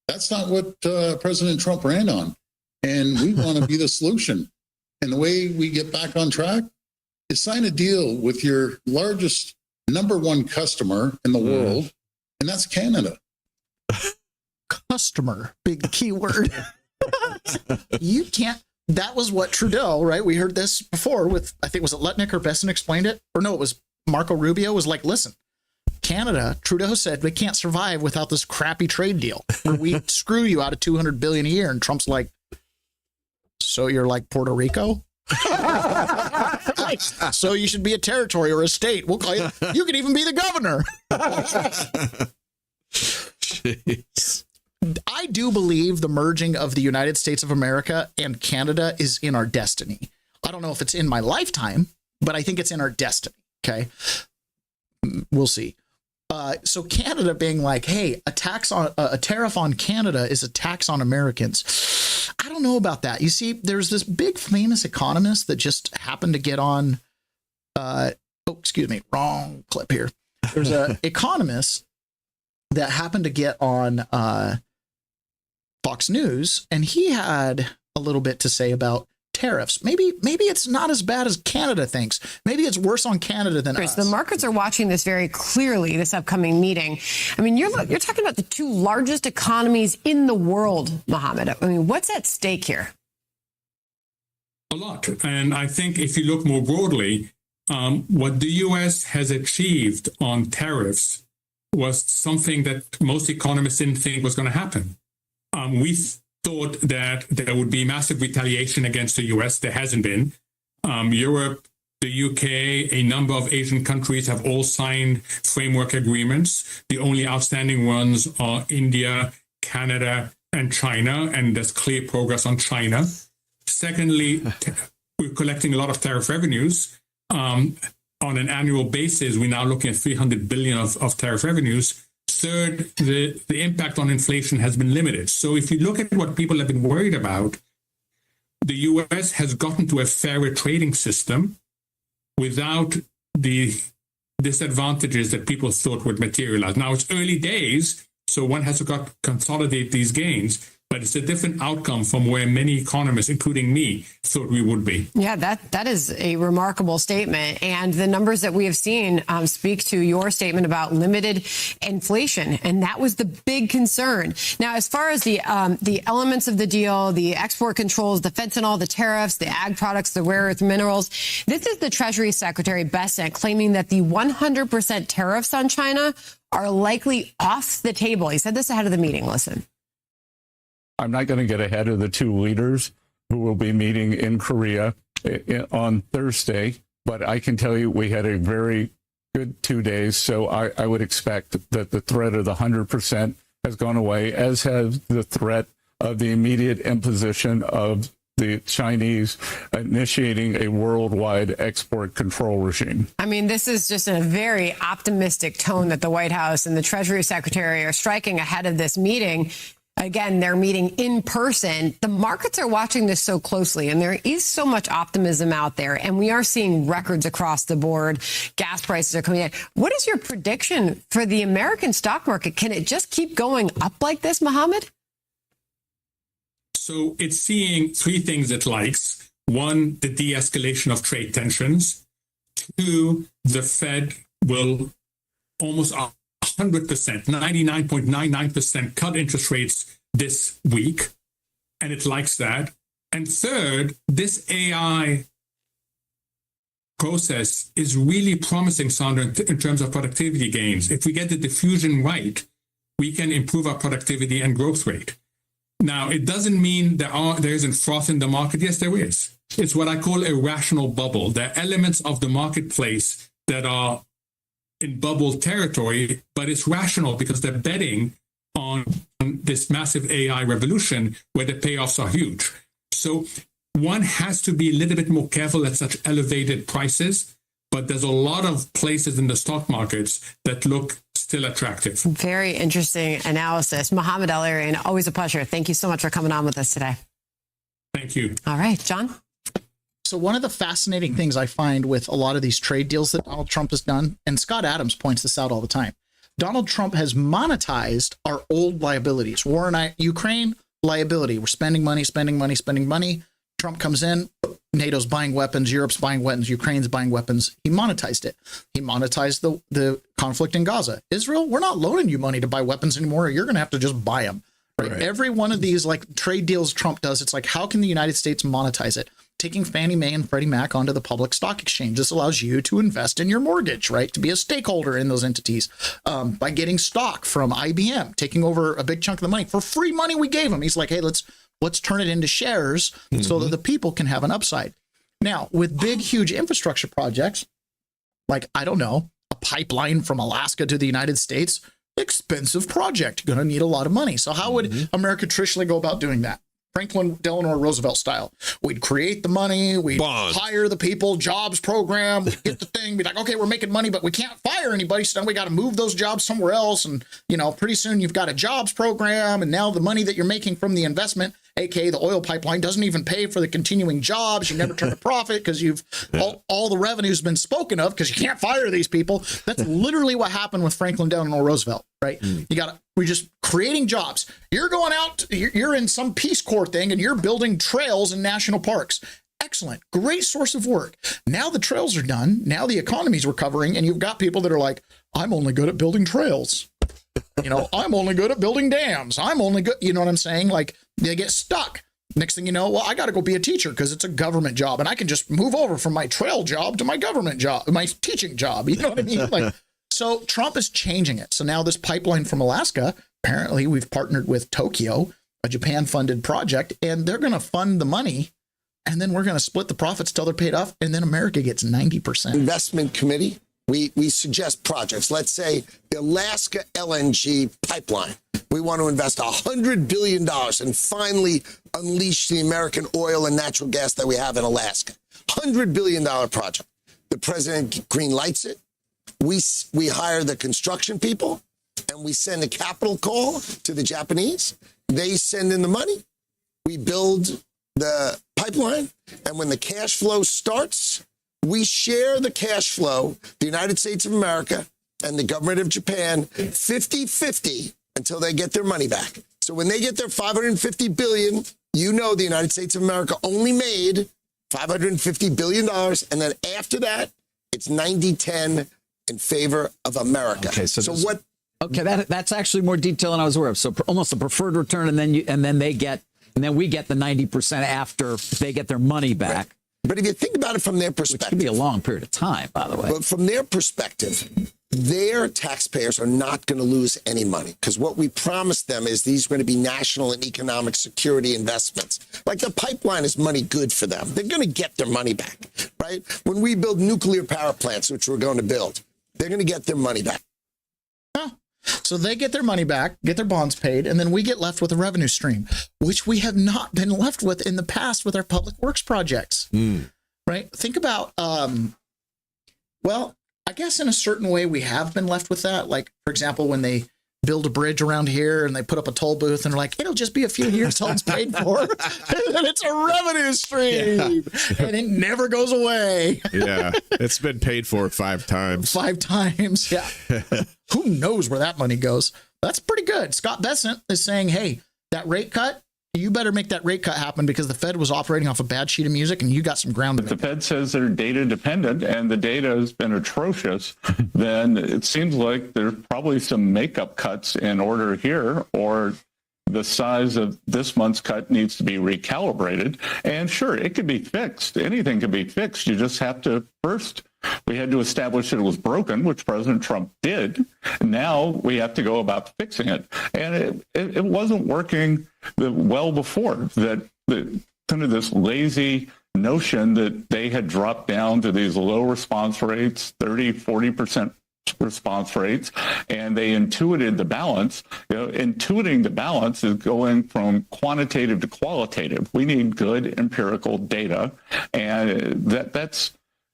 That's not what President Trump ran on. And we want to be the solution. And the way we get back on track is sign a deal with your largest number one customer in the world, and that's Canada. Customer, big keyword. You can't. That was what Trudeau, right? We heard this before with, I think, was it Lutnick or Besson explained it? Or no, it was Marco Rubio was like, listen, Canada, Trudeau said, they can't survive without this crappy trade deal where we screw you out of $200 billion a year. And Trump's like, so you're like Puerto Rico? So you should be a territory or a state. We'll call you. You can even be the governor. Jeez. I do believe the merging of the United States of America and Canada is in our destiny. I don't know if it's in my lifetime, but I think it's in our destiny. Okay. We'll see. So Canada being like, hey, a tariff on Canada is a tax on Americans. I don't know about that. You see, there's this big famous economist that just happened to get on. Excuse me, wrong clip here. There's an economist that happened to get on Fox News, and he had a little bit to say about tariffs. Maybe it's not as bad as Canada thinks. Maybe it's worse on Canada than us. The markets are watching this very clearly, this upcoming meeting. I mean, you're talking about the 2 largest economies in the world, Mohammed. I mean, what's at stake here? A lot. And I think if you look more broadly, what the U.S. has achieved on tariffs was something that most economists didn't think was going to happen. We thought that there would be massive retaliation against the U.S. There hasn't been. Europe, the UK, a number of Asian countries have all signed framework agreements. The only outstanding ones are India, Canada, and China, and there's clear progress on China. Secondly, we're collecting a lot of tariff revenues. On an annual basis, we're now looking at $300 billion of tariff revenues. Third, the impact on inflation has been limited. So if you look at what people have been worried about, the U.S. has gotten to a fairer trading system without the disadvantages that people thought would materialize. Now, it's early days, so one has to consolidate these gains. but it's a different outcome from where many economists, including me, thought we would be. Yeah, that is a remarkable statement. And the numbers that we have seen speak to your statement about limited inflation. And that was the big concern. Now, as far as the elements of the deal, the export controls, the fentanyl, the tariffs, the ag products, the rare earth minerals, this is the Treasury Secretary Bessent claiming that the 100% tariffs on China are likely off the table. He said this ahead of the meeting. Listen. I'm not going to get ahead of the two leaders who will be meeting in Korea on Thursday, but I can tell you we had a very good 2 days. So I would expect that the threat of the 100% has gone away, as has the threat of the immediate imposition of the Chinese initiating a worldwide export control regime. I mean, this is just a very optimistic tone that the White House and the Treasury Secretary are striking ahead of this meeting. Again, they're meeting in person. The markets are watching this so closely, and there is so much optimism out there, and we are seeing records across the board. Gas prices are coming in. What is your prediction for the American stock market? Can it just keep going up like this, Mohammed? So it's seeing three things it likes. One, the de-escalation of trade tensions. Two, the Fed will almost 100%, 99.99% cut interest rates this week, and it likes that. And third, this AI process is really promising, Sandra, in terms of productivity gains. If we get the diffusion right, we can improve our productivity and growth rate. Now, it doesn't mean there isn't froth in the market. Yes, there is. It's what I call a rational bubble. There are elements of the marketplace that are in bubble territory, but it's rational because they're betting on this massive AI revolution where the payoffs are huge. So one has to be a little bit more careful at such elevated prices, but there's a lot of places in the stock markets that look still attractive. Very interesting analysis. Mohammed El-Erian, always a pleasure. Thank you so much for coming on with us today. Thank you. All right, John. So one of the fascinating things I find with a lot of these trade deals that Donald Trump has done, and Scott Adams points this out all the time, Donald Trump has monetized our old liabilities. War in Ukraine, liability. We're spending money, spending money, spending money. Trump comes in, NATO's buying weapons, Europe's buying weapons, Ukraine's buying weapons. He monetized it. He monetized the conflict in Gaza. Israel, we're not loaning you money to buy weapons anymore. You're going to have to just buy them. Right? Every one of these like trade deals Trump does, it's like, how can the United States monetize it? Taking Fannie Mae and Freddie Mac onto the public stock exchange. This allows you to invest in your mortgage, right? To be a stakeholder in those entities by getting stock from IBM, taking over a big chunk of the money for free money we gave him. He's like, hey, let's turn it into shares so that the people can have an upside. Now, with big, huge infrastructure projects, like, I don't know, a pipeline from Alaska to the United States, expensive project, going to need a lot of money. So how would America traditionally go about doing that? Franklin Delano Roosevelt style. We'd create the money, we'd hire the people, jobs program, we'd get the thing, be like, okay, we're making money, but we can't fire anybody, so now we got to move those jobs somewhere else. And, you know, pretty soon you've got a jobs program, and now the money that you're making from the investment, aka the oil pipeline, doesn't even pay for the continuing jobs. You never turn a profit because you've all the revenue's been spoken of because you can't fire these people. That's literally what happened with Franklin Delano Roosevelt, right? We're just creating jobs. You're going out, you're in some Peace Corps thing, and you're building trails in national parks. Excellent. Great source of work. Now the trails are done. Now the economy's recovering, and you've got people that are like, I'm only good at building trails. You know, I'm only good at building dams. I'm only good. You know what I'm saying? Like, they get stuck. Next thing you know, well, I got to go be a teacher because it's a government job, and I can just move over from my trail job to my government job, my teaching job. You know what I mean? Like, so Trump is changing it. So now this pipeline from Alaska, apparently we've partnered with Tokyo, a Japan-funded project, and they're going to fund the money, and then we're going to split the profits till they're paid off, and then America gets 90%. Investment committee, we suggest projects. Let's say the Alaska LNG pipeline. We want to invest $100 billion and finally unleash the American oil and natural gas that we have in Alaska. $100 billion project. The president green lights it. We hire the construction people, and we send a capital call to the Japanese. They send in the money. We build the pipeline, and when the cash flow starts, we share the cash flow, the United States of America and the government of Japan, 50-50 until they get their money back. So when they get their $550 billion, you know the United States of America only made $550 billion. And then after that, it's 90-10 in favor of America. Okay, so what? Okay, that's actually more detail than I was aware of. So almost a preferred return, and then we get the 90% after they get their money back. Right. But if you think about it from their perspective, which could be a long period of time, by the way. But from their perspective, their taxpayers are not going to lose any money, because what we promised them is these are going to be national and economic security investments. Like the pipeline is money good for them. They're going to get their money back, right? When we build nuclear power plants, which we're going to build, they're going to get their money back. So they get their money back, get their bonds paid, and then we get left with a revenue stream, which we have not been left with in the past with our public works projects. Right? Think about, well, I guess in a certain way we have been left with that. Like, for example, when they build a bridge around here and they put up a toll booth and they're like, it'll just be a few years till it's paid for. And it's a revenue stream. Yeah. And it never goes away. Yeah. It's been paid for 5 times. 5 times. Yeah. Who knows where that money goes? That's pretty good. Scott Bessent is saying, hey, that rate cut, you better make that rate cut happen because the Fed was operating off a bad sheet of music and you got some ground to make. If the Fed says they're data dependent and the data has been atrocious, then it seems like there's probably some makeup cuts in order here, or the size of this month's cut needs to be recalibrated. And sure, it could be fixed. Anything can be fixed. You just have to first, we had to establish that it was broken, which President Trump did. Now we have to go about fixing it. And it wasn't working well before, that kind of this lazy notion that they had dropped down to these low response rates, 30-40% response rates, and they intuited the balance. Intuiting the balance is going from quantitative to qualitative. We need good empirical data, and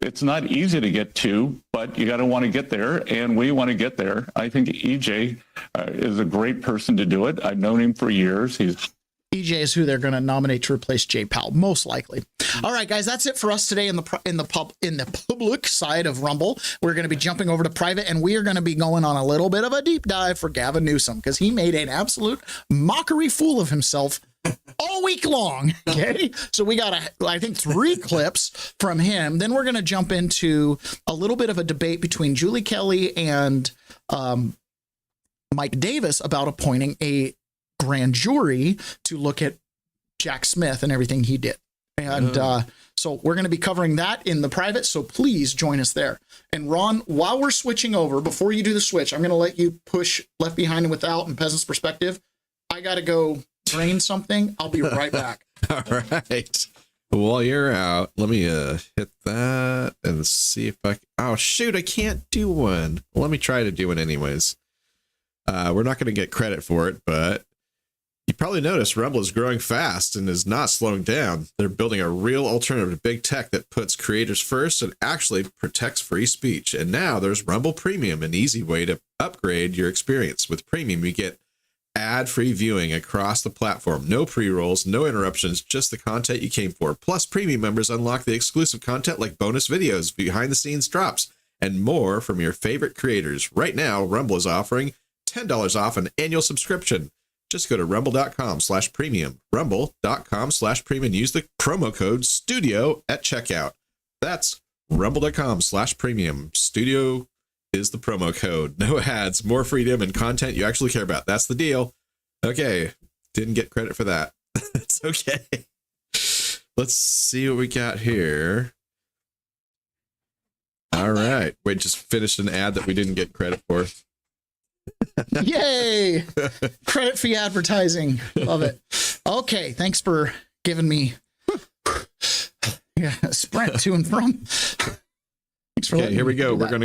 it's not easy to get to, but you got to want to get there, and we want to get there. I think EJ is a great person to do it. I've known him for years. EJ is who they're going to nominate to replace Jay Powell, most likely. All right, guys, that's it for us today in the public side of Rumble. We're going to be jumping over to private, and we are going to be going on a little bit of a deep dive for Gavin Newsom, because he made an absolute mockery fool of himself all week long. Okay, so we got I think 3 clips from him. Then we're going to jump into a little bit of a debate between Julie Kelly and Mike Davis about appointing a grand jury to look at Jack Smith and everything he did. And so we're going to be covering that in the private. So please join us there. And Ron, while we're switching over, before you do the switch, I'm going to let you push Left Behind and Without and Peasants Perspective. I got to go drain something. I'll be right back. All right. While you're out, let me hit that and see if I can. Oh, shoot, I can't do one. Well, let me try to do one anyways. We're not going to get credit for it, but you probably noticed Rumble is growing fast and is not slowing down. They're building a real alternative to big tech that puts creators first and actually protects free speech. And now there's Rumble Premium, an easy way to upgrade your experience. With Premium, you get ad-free viewing across the platform. No pre-rolls, no interruptions, just the content you came for. Plus, Premium members unlock the exclusive content like bonus videos, behind-the-scenes drops, and more from your favorite creators. Right now, Rumble is offering $10 off an annual subscription. Just go to rumble.com/premium, rumble.com/premium. Use the promo code STUDIO at checkout. That's rumble.com/premium. Studio is the promo code. No ads, more freedom, and content you actually care about. That's the deal. Okay, didn't get credit for that. It's okay. Let's see what we got here. All right. Wait, just finished an ad that we didn't get credit for. Yay! Credit fee advertising. Love it. Okay, thanks for giving me a sprint to and from. Thanks for okay, here we go. We're going to